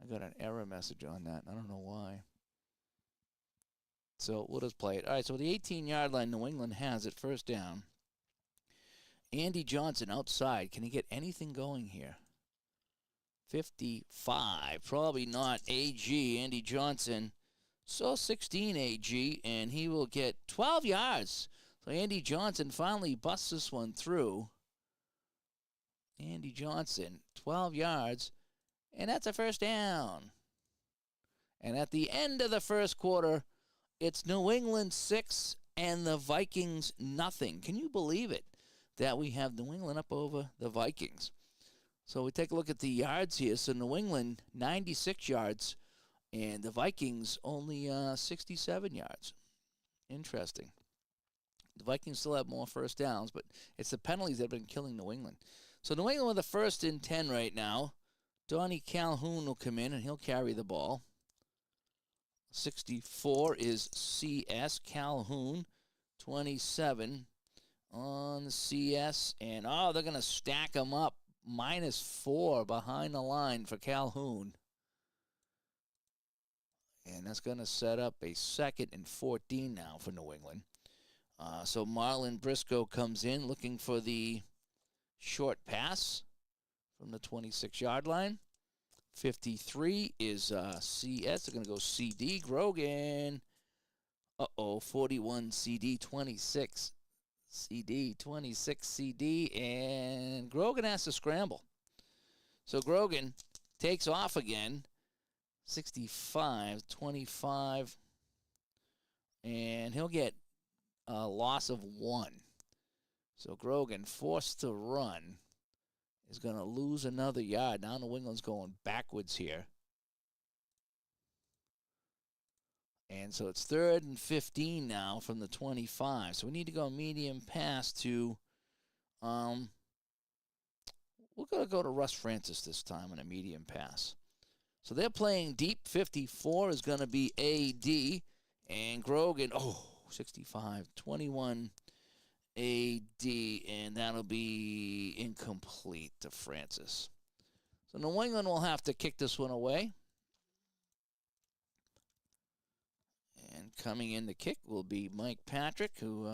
S1: I got an error message on that. I don't know why. So we'll just play it. All right, so the 18-yard line, New England has it, first down. Andy Johnson outside. Can he get anything going here? 55. Probably not. AG, Andy Johnson. So 16 AG, and he will get 12 yards. So Andy Johnson finally busts this one through. Andy Johnson, 12 yards, and that's a first down. And at the end of the first quarter, it's New England 6 and the Vikings nothing. Can you believe it that we have New England up over the Vikings? So we take a look at the yards here. So New England, 96 yards, and the Vikings only 67 yards. Interesting. The Vikings still have more first downs, but it's the penalties that have been killing New England. So New England with a 1st and 10 right now. Donnie Calhoun will come in, and he'll carry the ball. 64 is CS Calhoun. 27 on the CS. And, they're going to stack him up. -4 behind the line for Calhoun. And that's going to set up a 2nd and 14 now for New England. So Marlon Briscoe comes in looking for the short pass from the 26-yard line. 53 is CS. They're going to go CD. Grogan. 41 CD. 26 CD. 26 CD. And Grogan has to scramble. So Grogan takes off again. 65, 25. And he'll get a loss of 1. So Grogan, forced to run, is going to lose another yard. Now New England's going backwards here. And so it's 3rd and 15 now from the 25. So we need to go medium pass to, we're going to go to Russ Francis this time on a medium pass. So they're playing deep. 54 is going to be AD. And Grogan, 65, 21 AD. And that'll be incomplete to Francis. So New England will have to kick this one away. And coming in to kick will be Mike Patrick, who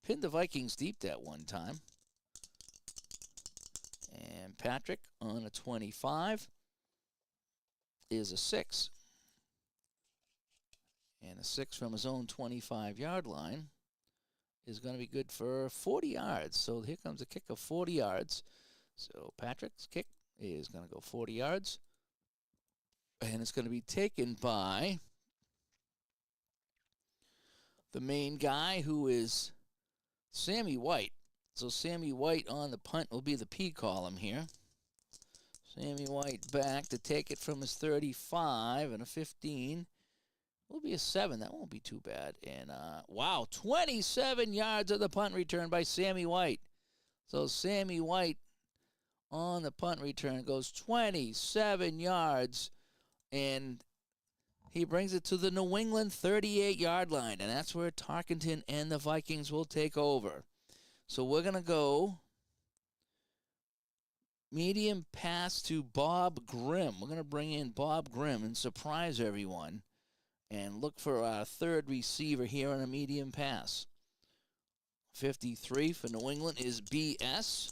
S1: pinned the Vikings deep that one time. And Patrick on a 25 is a 6. And a 6 from his own 25-yard line is going to be good for 40 yards. So here comes a kick of 40 yards. So Patrick's kick is going to go 40 yards. And it's going to be taken by the main guy, who is Sammy White. So Sammy White on the punt will be the P column here. Sammy White back to take it from his 35, and a 15 will be a 7. That won't be too bad. And, wow, 27 yards of the punt return by Sammy White. So Sammy White on the punt return goes 27 yards, and he brings it to the New England 38-yard line, and that's where Tarkenton and the Vikings will take over. So we're going to go medium pass to Bob Grimm. We're going to bring in Bob Grimm and surprise everyone and look for our third receiver here on a medium pass. 53 for New England is BS.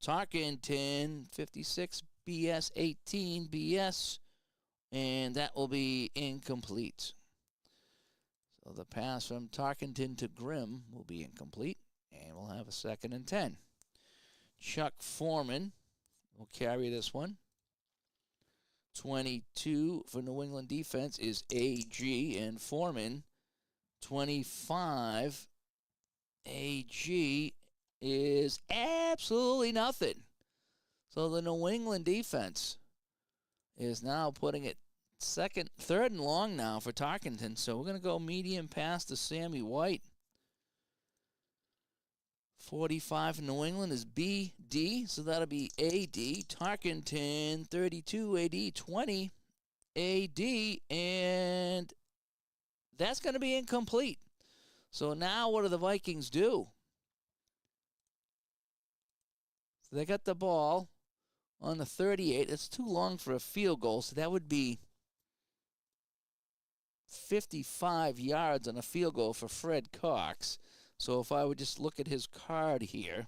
S1: Tarkenton, 56, BS, 18, BS. And that will be incomplete. So the pass from Tarkenton to Grimm will be incomplete. And we'll have a 2nd and 10. Chuck Foreman will carry this one. 22 for New England defense is AG. And Foreman, 25. AG is absolutely nothing. So the New England defense is now putting it 3rd and long now for Tarkenton. So we're going to go medium pass to Sammy White. 45 for New England is BD, so that'll be AD. Tarkenton, 32, AD, 20, AD, and that's going to be incomplete. So now what do the Vikings do? So they got the ball on the 38. It's too long for a field goal, so that would be 55 yards on a field goal for Fred Cox. So if I would just look at his card here,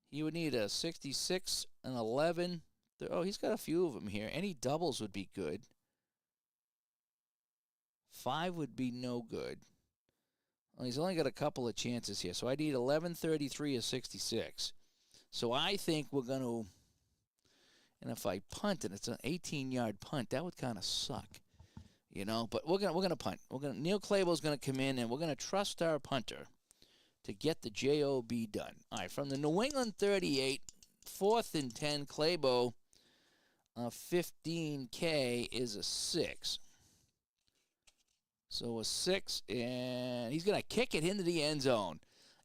S1: he would need a 66, an 11. Oh, he's got a few of them here. Any doubles would be good. 5 would be no good. Well, he's only got a couple of chances here. So I need 11, 33, or 66. So I think we're going to, and if I punt and it's an 18-yard punt, that would kind of suck, you know. But we're gonna punt. Neil Claypool's gonna come in, and we're gonna trust our punter to get the job done. All right, from the New England 38, 4th and 10, Claypool, 15K is a 6. So a 6, and he's gonna kick it into the end zone.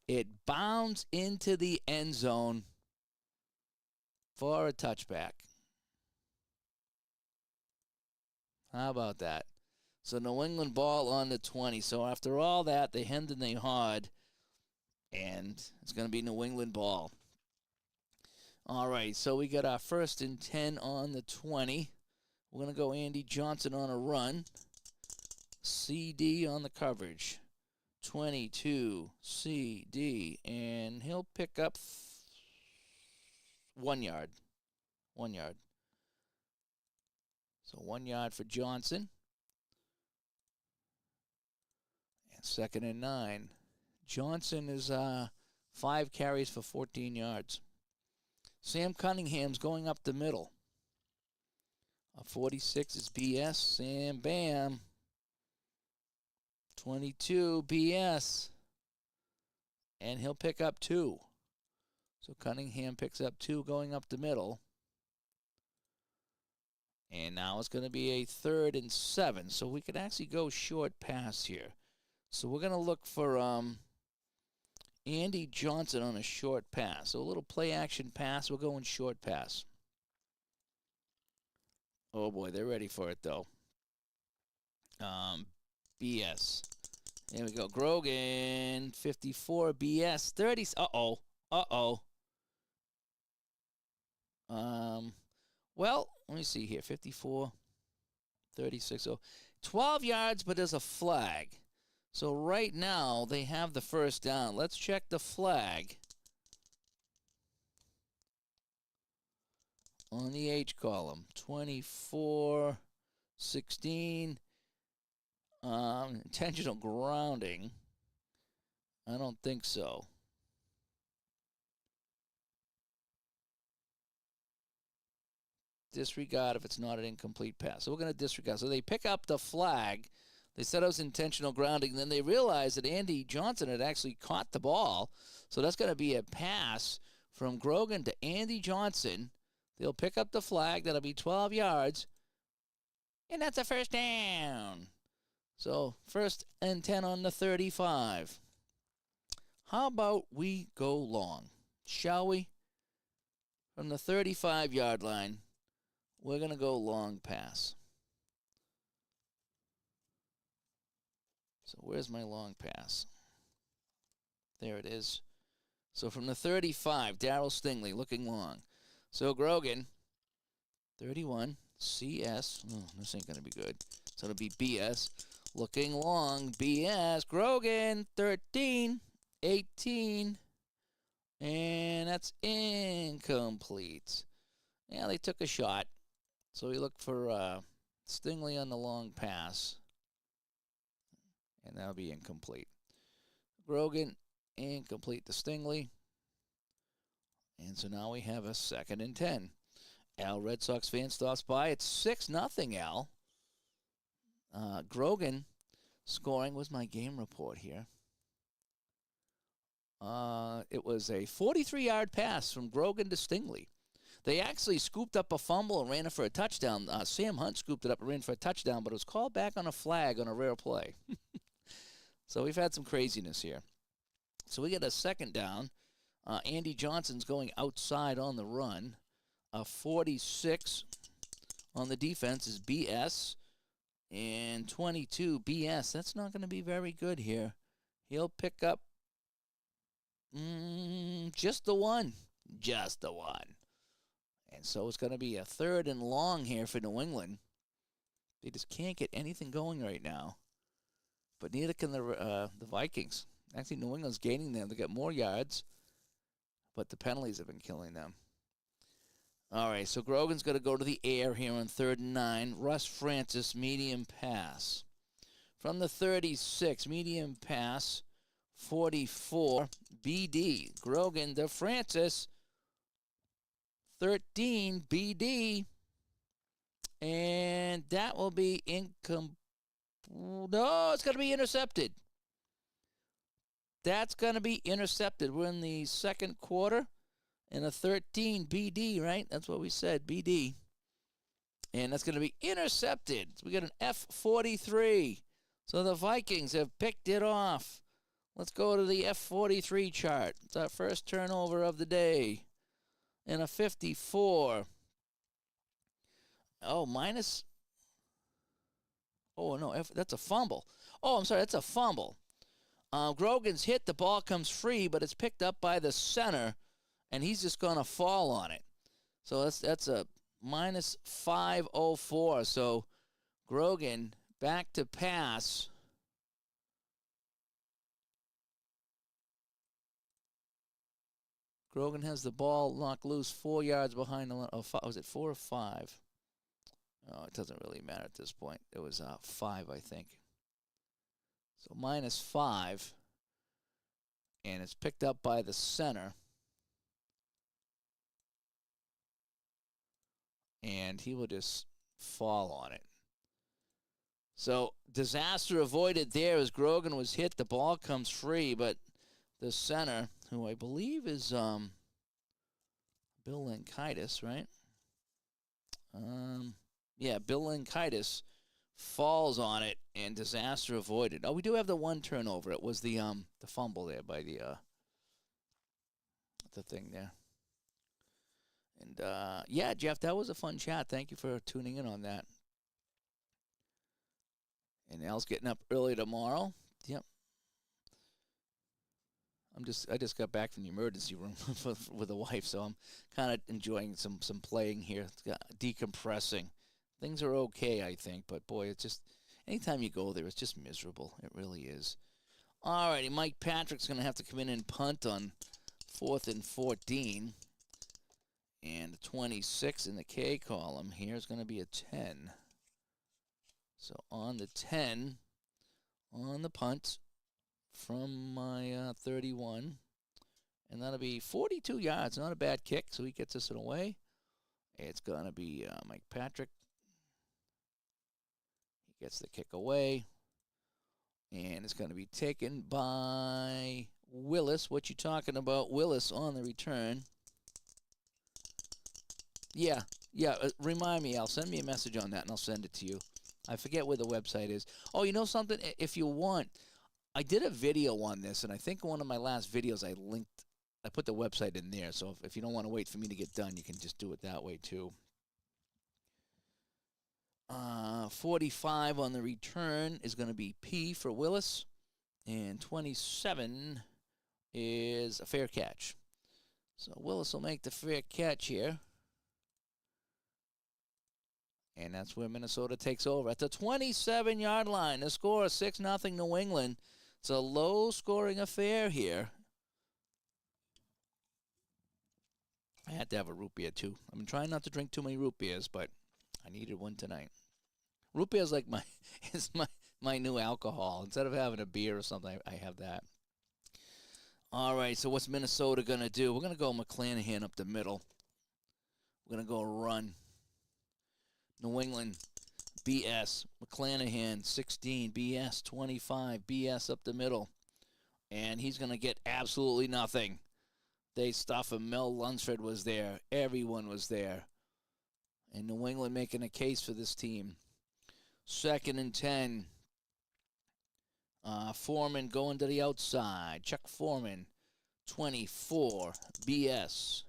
S1: It bounds into the end zone for a touchback. How about that? So New England ball on the 20. So after all that, they hemmed and they hawed, and it's going to be New England ball. All right, so we got our 1st and 10 on the 20. We're going to go Andy Johnson on a run. CD on the coverage. 22, CD, and he'll pick up 1 yard. 1 yard. So 1 yard for Johnson. And 2nd and 9. Johnson is 5 carries for 14 yards. Sam Cunningham's going up the middle. 46 is BS. Sam Bam. 22 BS. And he'll pick up 2. So Cunningham picks up 2 going up the middle. And now it's going to be a 3rd and 7. So we could actually go short pass here. So we're going to look for Andy Johnson on a short pass. So a little play action pass. We're going short pass. Oh boy, they're ready for it though. BS. There we go. Grogan, 54. BS, 30. Uh-oh. Well, let me see here. 54, 36. So 12 yards, but there's a flag. So right now, they have the first down. Let's check the flag on the H column. 24, 16. Intentional grounding. I don't think so. Disregard if it's not an incomplete pass. So we're going to disregard. So they pick up the flag. They said it was intentional grounding. Then they realized that Andy Johnson had actually caught the ball. So that's going to be a pass from Grogan to Andy Johnson. They'll pick up the flag. That'll be 12 yards. And that's a first down. So 1st and 10 on the 35. How about we go long? Shall we? From the 35-yard line, we're going to go long pass. So where's my long pass? There it is. So from the 35, Darryl Stingley looking long. So Grogan, 31, CS. Oh, this ain't going to be good. So it'll be BS. Looking long, BS. Grogan, 13, 18. And that's incomplete. Yeah, they took a shot. So we look for Stingley on the long pass. And that'll be incomplete. Grogan, incomplete to Stingley. And so now we have a 2nd and 10. Al, Red Sox fan, stops by. It's 6-0, Al. Grogan scoring was my game report here. It was a 43-yard pass from Grogan to Stingley. They actually scooped up a fumble and ran it for a touchdown. Sam Hunt scooped it up and ran for a touchdown, but it was called back on a flag on a rare play. So we've had some craziness here. So we get a 2nd down. Andy Johnson's going outside on the run. 46 on the defense is BS. And 22, BS. That's not going to be very good here. He'll pick up just the one. Just the one. And so it's going to be a 3rd and long here for New England. They just can't get anything going right now. But neither can the Vikings. Actually, New England's gaining them. They got more yards. But the penalties have been killing them. All right, so Grogan's going to go to the air here on 3rd and 9. Russ Francis, medium pass. From the 36, medium pass, 44, BD. Grogan to Francis, 13, BD. And that will be No, it's going to be intercepted. That's going to be intercepted. We're in the 2nd quarter. And a 13, BD, right? That's what we said, BD. And that's going to be intercepted. So we got an F43. So the Vikings have picked it off. Let's go to the F43 chart. It's our first turnover of the day. And a 54. Oh, minus. Oh, no, that's a fumble. Oh, I'm sorry, that's a fumble. Grogan's hit. The ball comes free, but it's picked up by the center. And he's just going to fall on it. So that's a minus 504. So Grogan back to pass. Grogan has the ball knocked loose 4 yards behind the line. Oh, was it 4 or 5? Oh, it doesn't really matter at this point. It was 5, I think. So minus 5. And it's picked up by the center. And he will just fall on it. So disaster avoided there as Grogan was hit. The ball comes free, but the center, who I believe is Bill Lankaitis, right? Yeah, Bill Lankaitis falls on it, and disaster avoided. Oh, we do have the one turnover. It was the fumble there by the the thing there. And, yeah, Jeff, that was a fun chat. Thank you for tuning in on that. And Al's getting up early tomorrow. Yep. I just got back from the emergency room with the wife, so I'm kind of enjoying some playing here, decompressing. Things are okay, I think, but boy, it's just anytime you go there, it's just miserable. It really is. All righty, Mike Patrick's going to have to come in and punt on 4th and 14. And 26 in the K column here is going to be a 10. So on the 10, on the punt from my 31. And that'll be 42 yards. Not a bad kick, so he gets us away. It's going to be Mike Patrick. He gets the kick away. And it's going to be taken by Willis. What you talking about, Willis, on the return? Yeah. Remind me. I'll send me a message on that, and I'll send it to you. I forget where the website is. Oh, you know something? If you want, I did a video on this, and I think one of my last videos I put the website in there. So if you don't want to wait for me to get done, you can just do it that way too. 45 on the return is going to be P for Willis, and 27 is a fair catch. So Willis will make the fair catch here. And that's where Minnesota takes over. At the 27-yard line, the score is 6-0 New England. It's a low-scoring affair here. I had to have a root beer, too. I've been trying not to drink too many root beers, but I needed one tonight. Root beer is like my new alcohol. Instead of having a beer or something, I have that. All right, so what's Minnesota going to do? We're going to go McClanahan up the middle. We're going to go run. New England, BS. McClanahan, 16. BS, 25. BS up the middle. And he's going to get absolutely nothing. They stuff him. Mel Lunsford was there. Everyone was there. And New England making a case for this team. 2nd and 10. Foreman going to the outside. Chuck Foreman, 24. BS.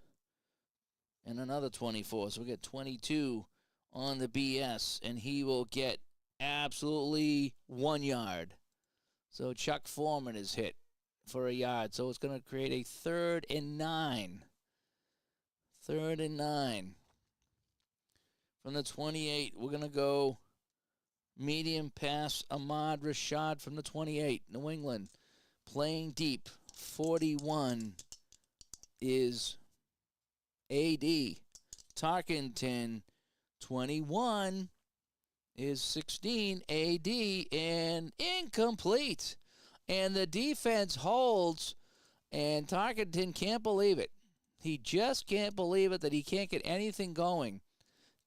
S1: And another 24. So we get 22 on the BS. And he will get absolutely 1 yard. So Chuck Foreman is hit for a yard. So it's going to create a 3rd and 9. 3rd and 9. From the 28, we're going to go medium pass, Ahmad Rashad from the 28. New England playing deep. 41 is A.D. Tarkenton. 21 is 16 A.D. and incomplete. And the defense holds, and Tarkenton can't believe it. He just can't believe it that he can't get anything going.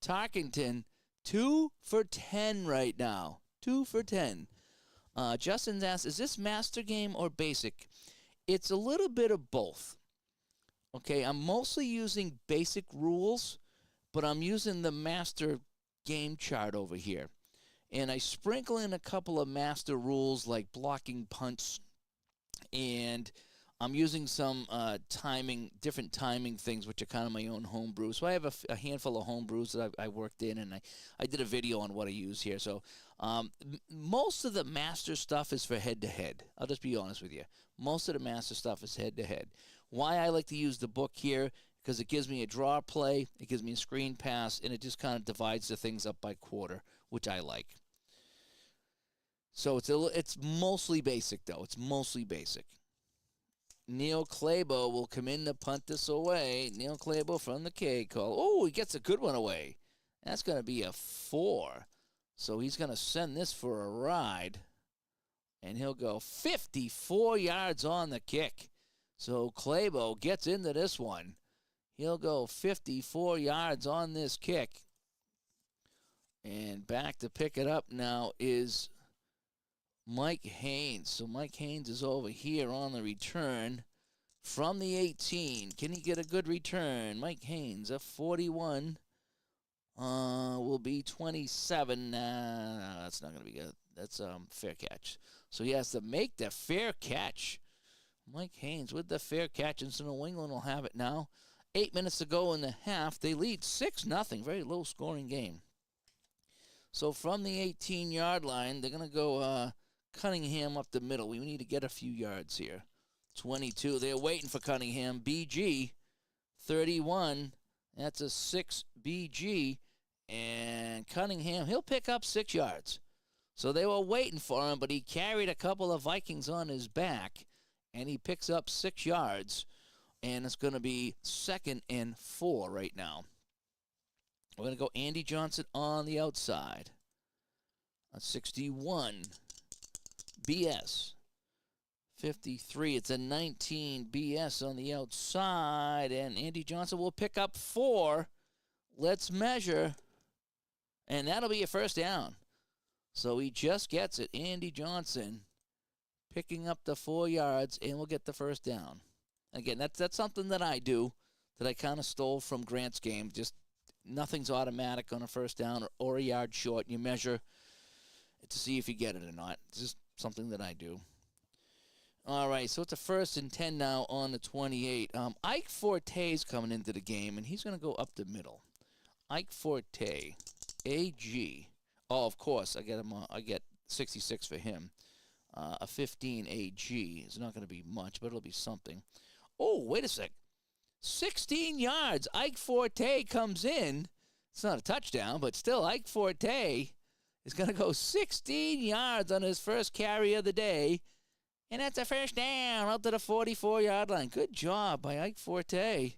S1: Tarkenton, 2 for 10 right now. 2 for 10. Justin's asked, is this master game or basic? It's a little bit of both. Okay, I'm mostly using basic rules, but I'm using the master game chart over here. And I sprinkle in a couple of master rules like blocking punts, and I'm using some different timing things, which are kind of my own homebrew. So I have a handful of homebrews that I worked in, and I did a video on what I use here. So most of the master stuff is for head-to-head. I'll just be honest with you. Most of the master stuff is head-to-head. Why I like to use the book here, because it gives me a draw play, it gives me a screen pass, and it just kind of divides the things up by quarter, which I like. So it's mostly basic, though. It's mostly basic. Neil Clabo will come in to punt this away. Neil Clabo from the K call. Oh, he gets a good one away. That's going to be a 4. So he's going to send this for a ride. And he'll go 54 yards on the kick. So Clabo gets into this one. He'll go 54 yards on this kick. And back to pick it up now is Mike Haynes. So Mike Haynes is over here on the return from the 18. Can he get a good return? Mike Haynes, a 41, will be 27. That's not going to be good. That's fair catch. So he has to make the fair catch. Mike Haynes with the fair catch, and so New England will have it now. 8 minutes to go in the half. They lead 6-0. Very low-scoring game. So from the 18-yard line, they're going to go Cunningham up the middle. We need to get a few yards here. 22. They're waiting for Cunningham. BG, 31. That's a 6 BG. And Cunningham, he'll pick up 6 yards. So they were waiting for him, but he carried a couple of Vikings on his back, and he picks up 6 yards. And it's going to be 2nd and 4 right now. We're going to go Andy Johnson on the outside. A 61. BS. 53. It's a 19 BS on the outside. And Andy Johnson will pick up 4. Let's measure. And that'll be a first down. So he just gets it. Andy Johnson picking up the 4 yards, and we'll get the first down. Again, that's something that I do, that I kind of stole from Grant's game. Just nothing's automatic on a first down or a yard short. You measure to see if you get it or not. It's just something that I do. All right, so it's a 1st and 10 now on the 28. Ike Forte's coming into the game, and he's going to go up the middle. Ike Forte, AG. Oh, of course, I get 66 for him. A 15 AG. It's not going to be much, but it'll be something. Oh, wait a sec. 16 yards. Ike Forte comes in. It's not a touchdown, but still, Ike Forte is going to go 16 yards on his first carry of the day. And that's a first down out to the 44-yard line. Good job by Ike Forte,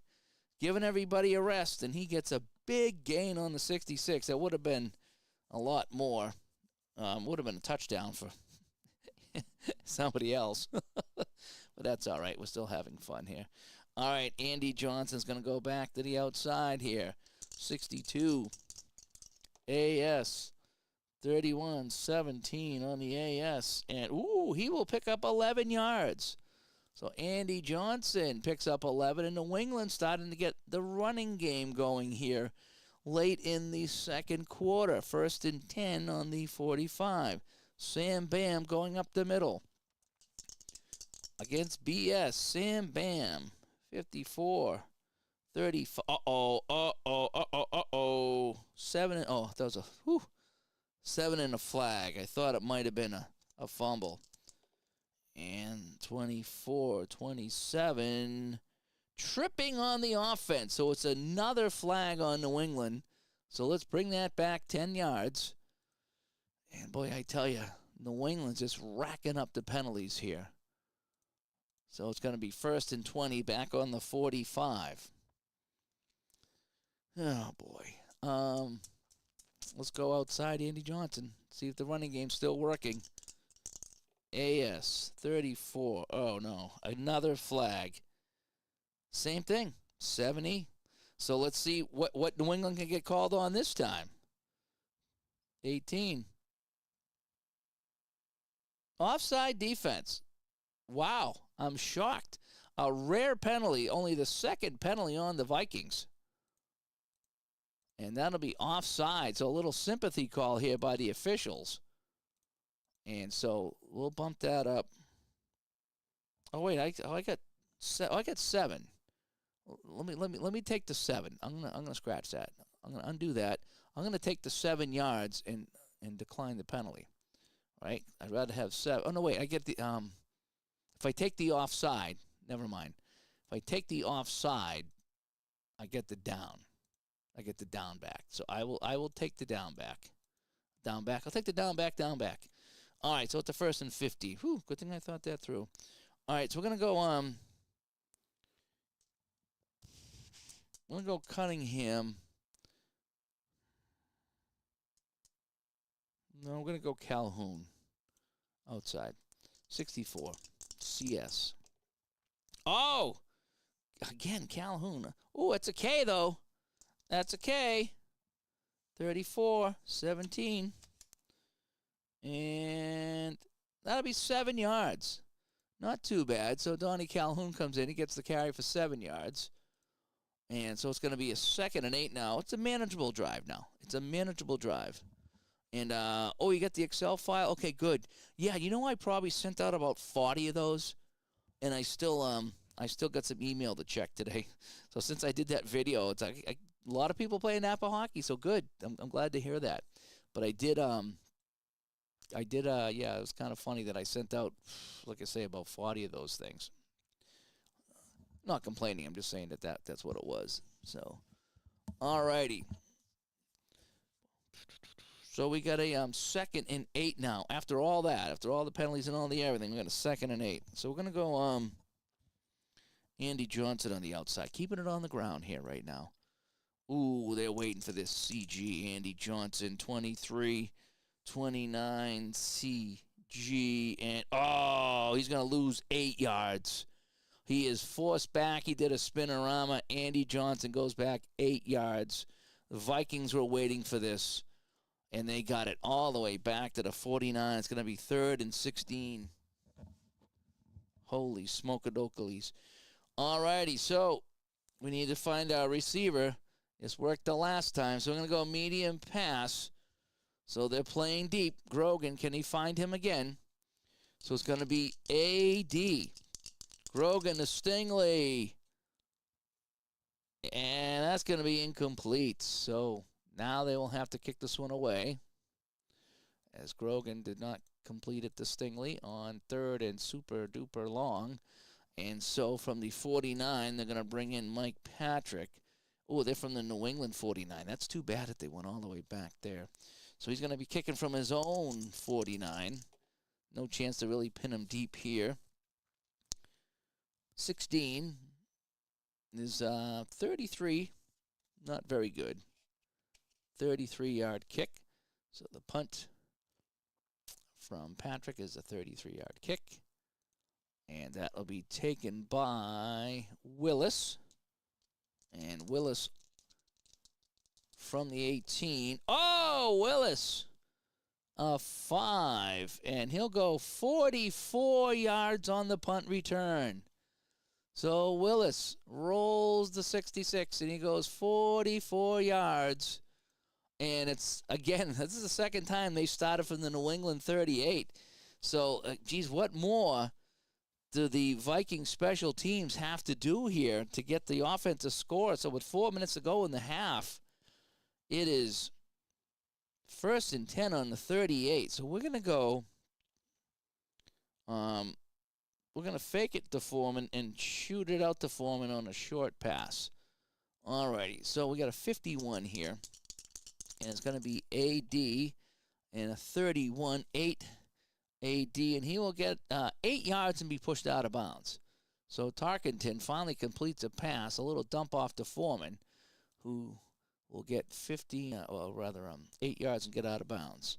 S1: giving everybody a rest, and he gets a big gain on the 66. That would have been a lot more. Would have been a touchdown for somebody else. But that's all right. We're still having fun here. All right, Andy Johnson's going to go back to the outside here. 62. AS. 31-17 on the AS. And, ooh, he will pick up 11 yards. So Andy Johnson picks up 11, and New England starting to get the running game going here late in the second quarter. 1st and 10 on the 45. Sam Bam going up the middle against BS. Sam Bam, 54, 35. Uh-oh. 7. Oh, that was a 7 and a flag. I thought it might have been a fumble. And 24, 27. Tripping on the offense. So it's another flag on New England. So let's bring that back 10 yards. And boy, I tell you, New England's just racking up the penalties here. So it's going to be 1st and 20 back on the 45. Oh, boy. Let's go outside Andy Johnson. See if the running game's still working. AS, 34. Oh, no. Another flag. Same thing. 70. So let's see what New England can get called on this time. 18. Offside defense. Wow. I'm shocked. A rare penalty. Only the 2nd penalty on the Vikings. And that'll be offside. So a little sympathy call here by the officials. And so we'll bump that up. Oh wait, I got 7. Let me take the 7. I'm gonna scratch that. I'm gonna undo that. I'm gonna take the 7 yards and decline the penalty. Right? I'd rather have 7. Oh no, wait. I get the if I take the offside, never mind. If I take the offside, I get the down. I get the down back. So I will take the down back. Down back. I'll take the down back. All right, so it's the 1st and 50. Whew, good thing I thought that through. All right, so we're going to go we're going to go Cunningham. No, we're going to go Calhoun outside. 64. CS. Oh! Again, Calhoun. Oh, it's a K, though. That's a K. 34, 17. And that'll be 7 yards. Not too bad. So Donnie Calhoun comes in. He gets the carry for 7 yards. And so it's going to be a 2nd and 8 now. It's a manageable drive now. It's a manageable drive. And, you got the Excel file? Okay, good. Yeah, you know I probably sent out about 40 of those. and I still got some email to check today. So since I did that video, it's like a lot of people playing Napa hockey. So good. I'm glad to hear that. But I did yeah, it was kind of funny that I sent out, like I say, about 40 of those things. Not complaining. I'm just saying that's what it was. So, all righty. So we got a 2nd and 8 now. After all that, after all the penalties and all the everything, we got a 2nd and 8. So we're gonna go Andy Johnson on the outside, keeping it on the ground here right now. Ooh, they're waiting for this CG. Andy Johnson, 23, 29, CG, and oh, he's gonna lose 8 yards. He is forced back. He did a spinorama. Andy Johnson goes back 8 yards. The Vikings were waiting for this, and they got it all the way back to the 49. It's going to be 3rd and 16. Holy smoke-a-dokeles. All righty, so we need to find our receiver. This worked the last time, so we're going to go medium pass. So they're playing deep. Grogan, can he find him again? So it's going to be A.D. Grogan to Stingley. And that's going to be incomplete. So now they will have to kick this one away, as Grogan did not complete it to Stingley on 3rd and super duper long. And so from the 49, they're going to bring in Mike Patrick. Oh, they're from the New England 49. That's too bad that they went all the way back there. So he's going to be kicking from his own 49. No chance to really pin him deep here. 16 is 33. Not very good. 33-yard kick. So the punt from Patrick is a 33-yard kick. And that will be taken by Willis. And Willis from the 18. Oh, Willis! A 5. And he'll go 44 yards on the punt return. So Willis rolls the 66, and he goes 44 yards. And it's, again, this is the 2nd time they started from the New England 38. So, geez, what more do the Viking special teams have to do here to get the offense to score? So with 4 minutes to go in the half, it is 1st and 10 on the 38. So we're going to go, we're going to fake it to Foreman and shoot it out to Foreman on a short pass. All righty, so we got a 51 here. And it's going to be A.D. and a 31-8 A.D. And he will get 8 yards and be pushed out of bounds. So Tarkenton finally completes a pass, a little dump off to Foreman, who will get 8 yards and get out of bounds.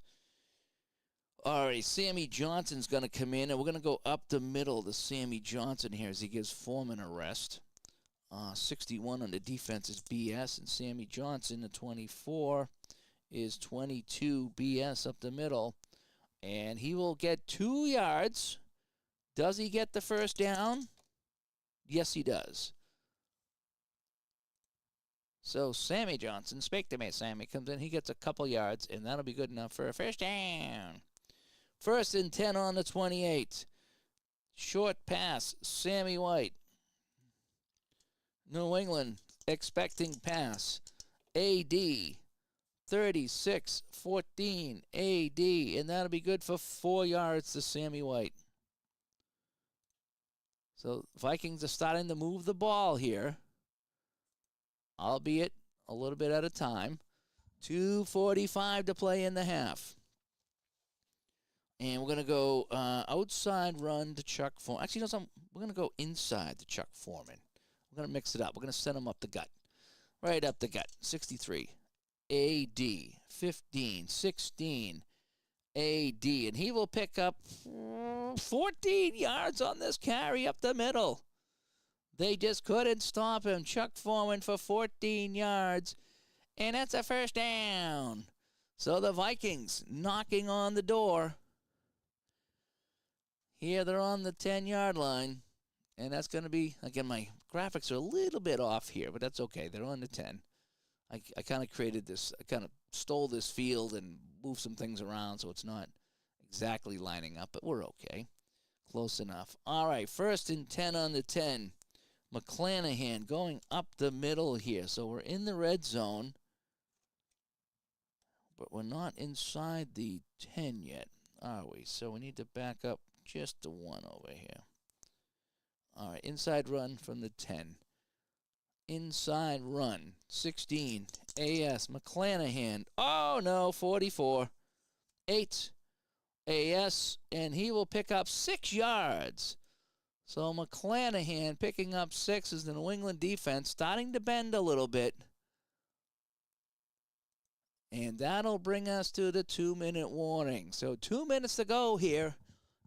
S1: All right, Sammy Johnson's going to come in, and we're going to go up the middle to Sammy Johnson here as he gives Foreman a rest. 61 on the defense is BS, and Sammy Johnson, the 24, is 22 BS up the middle. And he will get 2 yards. Does he get the first down? Yes, he does. So Sammy Johnson, speak to me, Sammy, comes in. He gets a couple yards, and that'll be good enough for a first down. 1st and 10 on the 28. Short pass, Sammy White. New England expecting pass. A.D. 36-14. A.D. And that'll be good for 4 yards to Sammy White. So Vikings are starting to move the ball here, albeit a little bit at a time. 2:45 to play in the half. And we're going to go outside run to Chuck Foreman. Actually, you know something? We're going to go inside to Chuck Foreman. We're going to mix it up. We're going to send him up the gut. Right up the gut. 63. A.D. 15. 16. A.D. And he will pick up 14 yards on this carry up the middle. They just couldn't stop him. Chuck Foreman for 14 yards. And that's a first down. So the Vikings knocking on the door. Here they're on the 10-yard line. And that's going to be, again, my graphics are a little bit off here, but that's okay. They're on the 10. I kind of created this, I kind of stole this field and moved some things around so it's not exactly lining up, but we're okay. Close enough. All right, 1st and 10 on the 10. McClanahan going up the middle here. So we're in the red zone, but we're not inside the 10 yet, are we? So we need to back up just the 1 over here. All right, inside run from the 10. Inside run, 16, AS, McClanahan. Oh, no, 44. 8, AS, and he will pick up 6 yards. So McClanahan picking up 6 as the New England defense starting to bend a little bit. And that'll bring us to the 2-minute warning. So 2 minutes to go here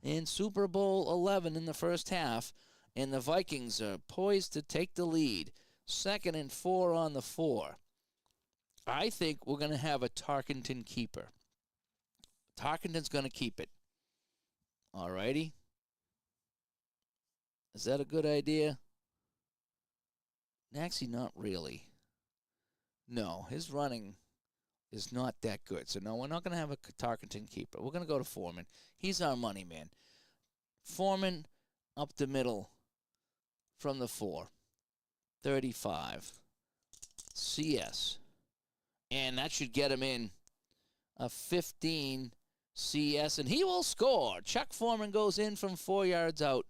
S1: in Super Bowl 11 in the first half. And the Vikings are poised to take the lead. 2nd and 4 on the 4. I think we're going to have a Tarkenton keeper. Tarkenton's going to keep it. All righty. Is that a good idea? Actually, not really. No, his running is not that good. So, no, we're not going to have a Tarkenton keeper. We're going to go to Foreman. He's our money man. Foreman up the middle from the 4. 35. CS. And that should get him in a 15 CS, and he will score. Chuck Foreman goes in from 4 yards out.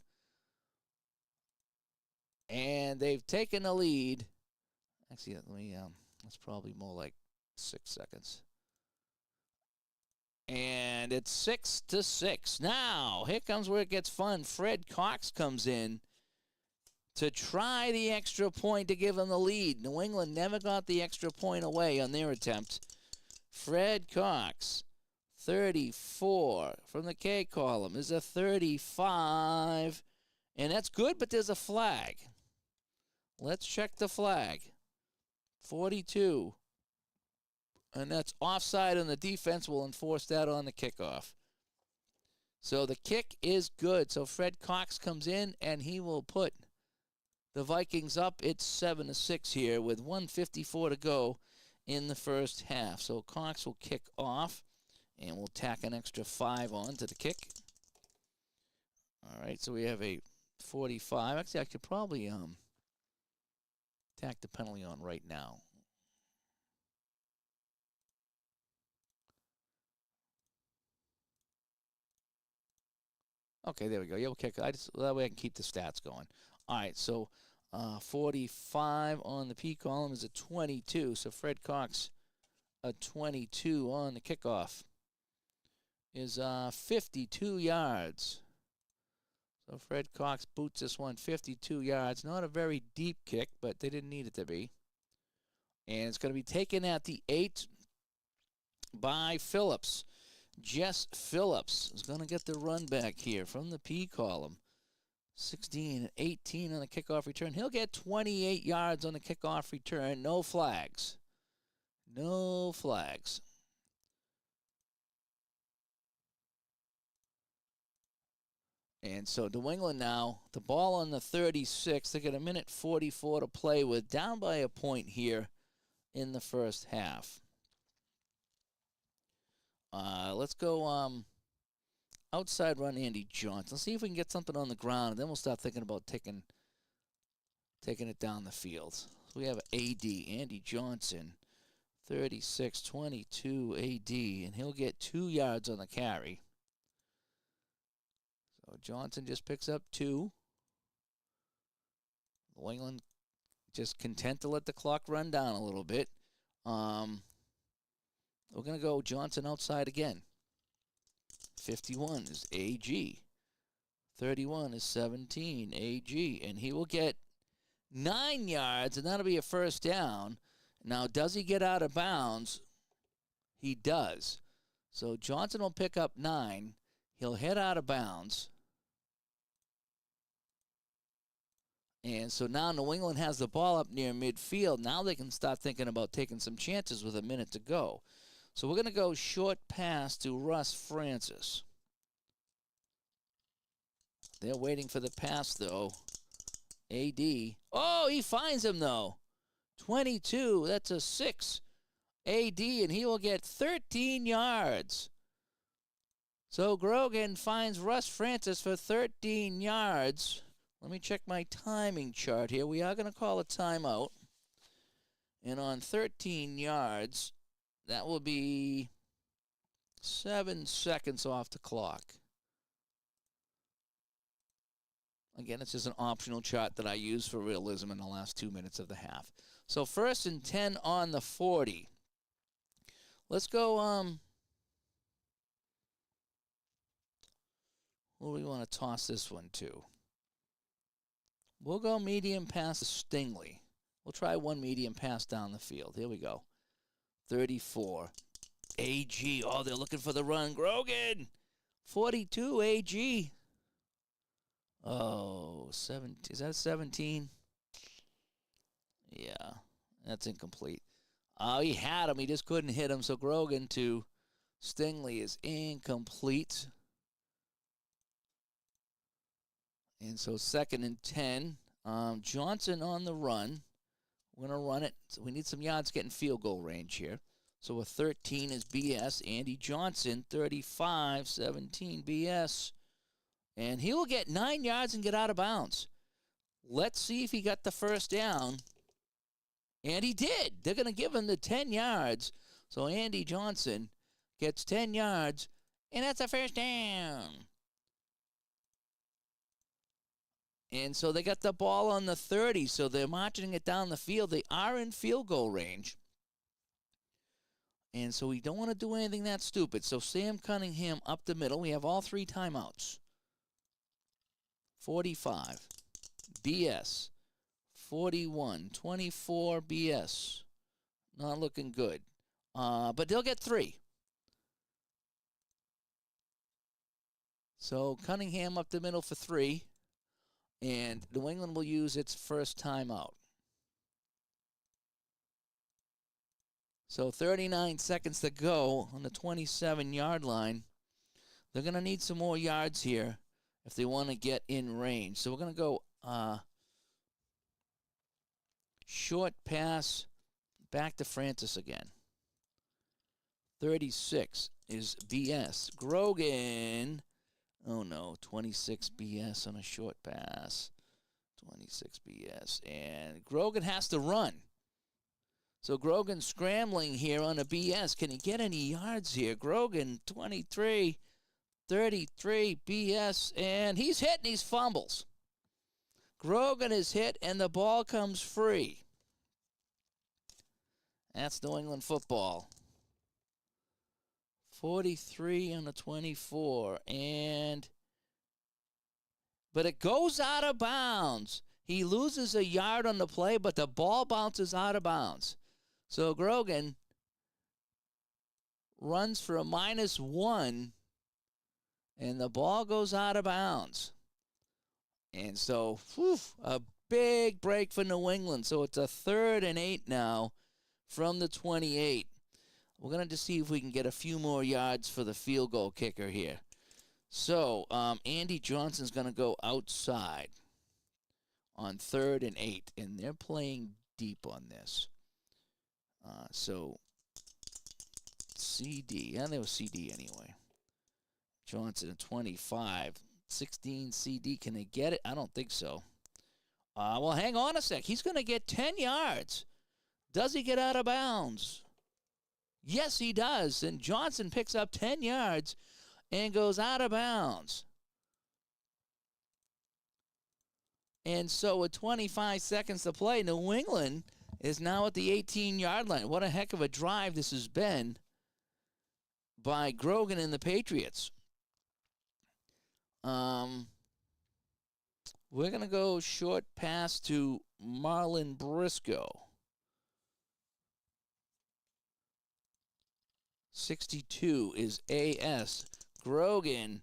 S1: And they've taken a lead. Actually, that's probably more like 6 seconds. And it's 6-6. Now, here comes where it gets fun. Fred Cox comes in to try the extra point to give them the lead. New England never got the extra point away on their attempt. Fred Cox, 34 from the K column, is a 35. And that's good, but there's a flag. Let's check the flag. 42. And that's offside, and the defense will enforce that on the kickoff. So the kick is good. So Fred Cox comes in, and he will put the Vikings up. It's 7-6 here with 1:54 to go in the first half. So Cox will kick off, and we'll tack an extra 5 on to the kick. All right, so we have a 45. Actually, I could probably tack the penalty on right now. Okay, there we go. Yeah, we'll kick. That way I can keep the stats going. All right, so 45 on the P column is a 22. So Fred Cox, a 22 on the kickoff, is 52 yards. So Fred Cox boots this one 52 yards. Not a very deep kick, but they didn't need it to be. And it's going to be taken at the 8 by Phillips. Jess Phillips is going to get the run back here from the P column. 16 and 18 on the kickoff return. He'll get 28 yards on the kickoff return. No flags. No flags. And so New England now, the ball on the 36. They get 1:44 to play with, down by a point here in the first half. Let's go outside run Andy Johnson. Let's see if we can get something on the ground, and then we'll start thinking about taking it down the field. So we have AD, Andy Johnson, 36-22 AD, and he'll get 2 yards on the carry. So Johnson just picks up 2. New England just content to let the clock run down a little bit. We're going to go Johnson outside again. 51 is AG. 31 is 17, AG. And he will get 9 yards, and that'll be a first down. Now, does he get out of bounds? He does. So Johnson will pick up 9. He'll head out of bounds. And so now New England has the ball up near midfield. Now they can start thinking about taking some chances with a minute to go. So we're going to go short pass to Russ Francis. They're waiting for the pass, though. AD. Oh, he finds him, though. 22. That's a 6. AD, and he will get 13 yards. So Grogan finds Russ Francis for 13 yards. Let me check my timing chart here. We are going to call a timeout. And on 13 yards, that will be 7 seconds off the clock. Again, it's just an optional chart that I use for realism in the last 2 minutes of the half. So 1st and 10 on the 40. Let's go, who do we want to toss this one to? We'll go medium pass to Stingley. We'll try one medium pass down the field. Here we go. 34. AG. Oh, they're looking for the run. Grogan. 42, AG. Oh, 17. Is that 17? Yeah, that's incomplete. Oh, he had him. He just couldn't hit him. So Grogan to Stingley is incomplete. And so 2nd and 10. Johnson on the run. We're going to run it. So we need some yards getting field goal range here. So a 13 is BS. Andy Johnson, 35, 17 BS. And he will get 9 yards and get out of bounds. Let's see if he got the first down. And he did. They're going to give him the 10 yards. So Andy Johnson gets 10 yards, and that's a first down. And so they got the ball on the 30, so they're marching it down the field. They are in field goal range. And so we don't want to do anything that stupid. So Sam Cunningham up the middle. We have all 3 timeouts. 45, BS. 41, 24, BS. Not looking good. But they'll get 3. So Cunningham up the middle for 3. And New England will use its first timeout. So 39 seconds to go on the 27-yard line. They're going to need some more yards here if they want to get in range. So we're going to go short pass back to Francis again. 36 is BS. Grogan. Oh, no. 26 BS on a short pass. 26 BS. And Grogan has to run. So Grogan scrambling here on a BS. Can he get any yards here? Grogan, 23, 33 BS. And he's hit and he fumbles. Grogan is hit and the ball comes free. That's New England football. 43 on the 24. But it goes out of bounds. He loses a yard on the play, but the ball bounces out of bounds. So Grogan runs for a -1, and the ball goes out of bounds. And so, a big break for New England. So it's a 3rd and 8 now from the 28. We're going to see if we can get a few more yards for the field goal kicker here. So Andy Johnson's going to go outside on 3rd and 8, and they're playing deep on this. So CD, and they were CD anyway. Johnson at 25, 16 CD. Can they get it? I don't think so. Well, hang on a sec. He's going to get 10 yards. Does he get out of bounds? Yes, he does. And Johnson picks up 10 yards and goes out of bounds. And so with 25 seconds to play, New England is now at the 18-yard line. What a heck of a drive this has been by Grogan and the Patriots. We're going to go short pass to Marlon Briscoe. 62 is AS. Grogan,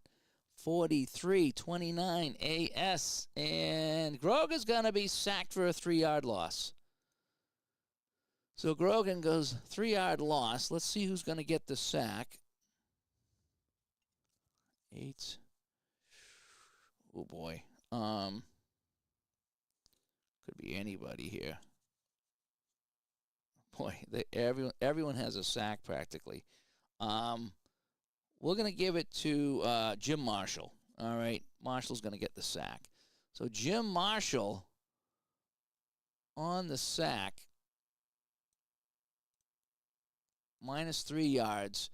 S1: 43, 29 AS. And Grogan's going to be sacked for a 3-yard loss. So Grogan goes 3-yard loss. Let's see who's going to get the sack. 8. Oh, boy. Could be anybody here. Boy, everyone has a sack practically. we're going to give it to Jim Marshall. All right, Marshall's going to get the sack. So Jim Marshall on the sack, -3 yards,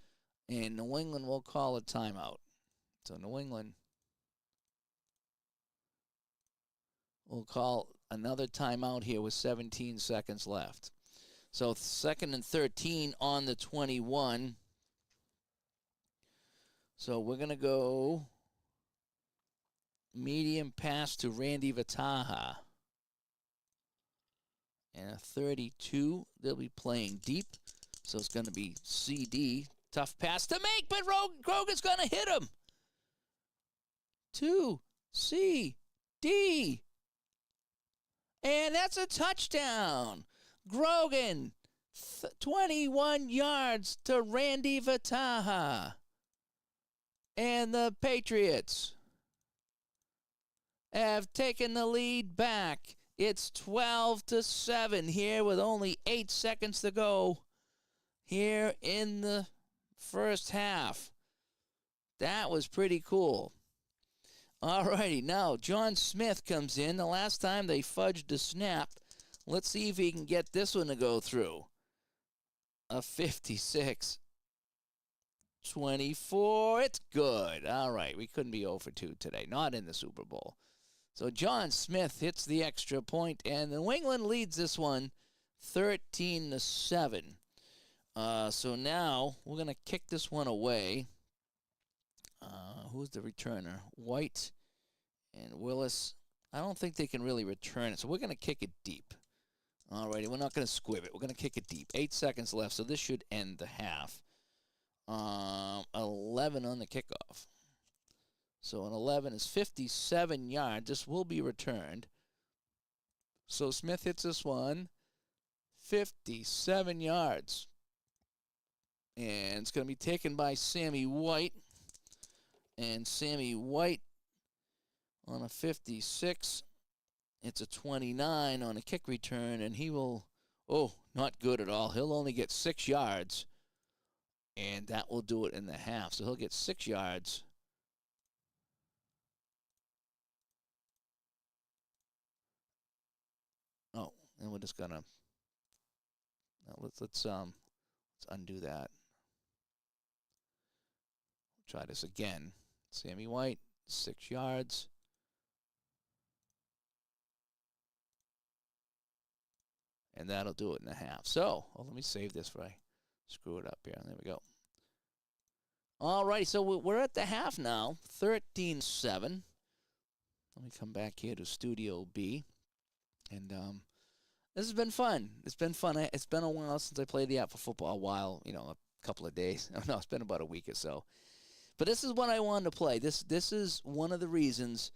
S1: and New England will call a timeout. So New England will call another timeout here with 17 seconds left. So 2nd and 13 on the 21. So we're going to go medium pass to Randy Vataha. And a 32, they'll be playing deep. So it's going to be CD. Tough pass to make, but Grogan's going to hit him. 2, C, D. And that's a touchdown. Grogan, 21 yards to Randy Vataha. And the Patriots have taken the lead back. It's 12-7 here with only 8 seconds to go here in the first half. That was pretty cool. All righty, now John Smith comes in. The last time they fudged the snap. Let's see if he can get this one to go through. A 56. 24. It's good. All right, we couldn't be 0 for 2 today. Not in the Super Bowl. So John Smith hits the extra point, and New England leads this one 13-7. So now we're going to kick this one away. Who's the returner? White and Willis. I don't think they can really return it, so we're going to kick it deep. All righty, we're not going to squib it. We're going to kick it deep. 8 seconds left, so this should end the half. 11 on the kickoff. So an 11 is 57 yards. This will be returned. So Smith hits this one. 57 yards. And it's going to be taken by Sammy White. And Sammy White on a 56. It's a 29 on a kick return. And he will, not good at all. He'll only get 6 yards. And that will do it in the half. So he'll get 6 yards. Oh, and we're just gonna let's undo that. Try this again. Sammy White, 6 yards. And that'll do it in the half. So, let me save this before I screw it up here. There we go. All right, so we're at the half now, 13-7. Let me come back here to Studio B. And this has been fun. It's been fun. It's been a while since I played the app for football. A while, a couple of days. No, it's been about a week or so. But this is what I wanted to play. This is one of the reasons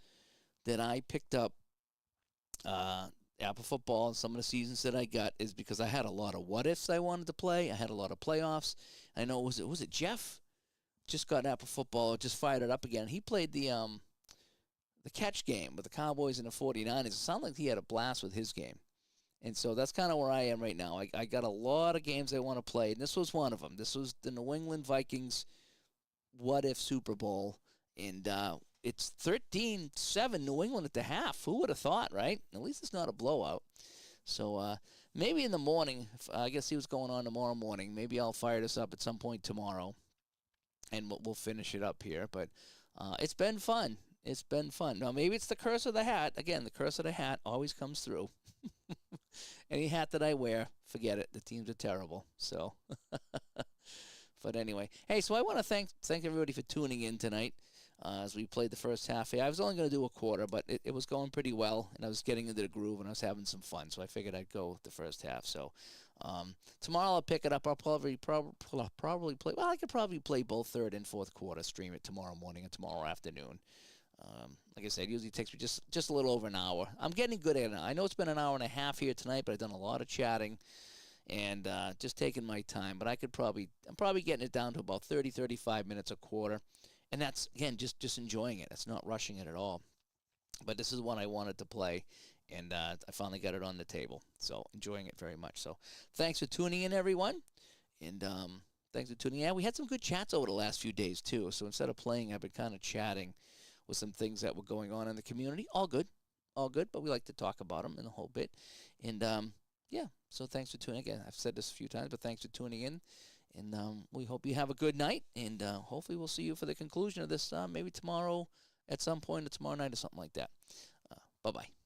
S1: that I picked up Apple football and some of the seasons that I got is because I had a lot of what ifs I wanted to play. I had a lot of playoffs. I know was it Jeff? Just got Apple football, just fired it up again. He played the catch game with the Cowboys and the 49ers. It sounded like he had a blast with his game. And so that's kind of where I am right now. I got a lot of games I want to play, and this was one of them. This was the New England Vikings what if Super Bowl, and it's 13-7 New England at the half. Who would have thought, right? At least it's not a blowout. So maybe in the morning, I guess he was going on tomorrow morning. Maybe I'll fire this up at some point tomorrow, and we'll finish it up here. But it's been fun. It's been fun. Now, maybe it's the curse of the hat. Again, the curse of the hat always comes through. Any hat that I wear, forget it. The teams are terrible. So, but anyway. Hey, so I want to thank everybody for tuning in tonight as we played the first half here. I was only going to do a quarter, but it was going pretty well, and I was getting into the groove, and I was having some fun. So I figured I'd go with the first half. So tomorrow I'll pick it up. I'll probably play. Well, I could probably play both third and fourth quarter, stream it tomorrow morning and tomorrow afternoon. Like I said, it usually takes me just a little over an hour. I'm getting good at it now. I know it's been an hour and a half here tonight, but I've done a lot of chatting and just taking my time. But I'm probably getting it down to about 30, 35 minutes a quarter. And that's, again, just enjoying it. It's not rushing it at all. But this is one I wanted to play, and I finally got it on the table. So enjoying it very much. So thanks for tuning in, everyone. And Thanks for tuning in. Yeah, we had some good chats over the last few days, too. So instead of playing, I've been kind of chatting with some things that were going on in the community. All good. All good, but we like to talk about them in a whole bit. And, yeah, so thanks for tuning in. Again, I've said this a few times, but thanks for tuning in. And we hope you have a good night. And hopefully we'll see you for the conclusion of this maybe tomorrow at some point or tomorrow night or something like that. Bye-bye.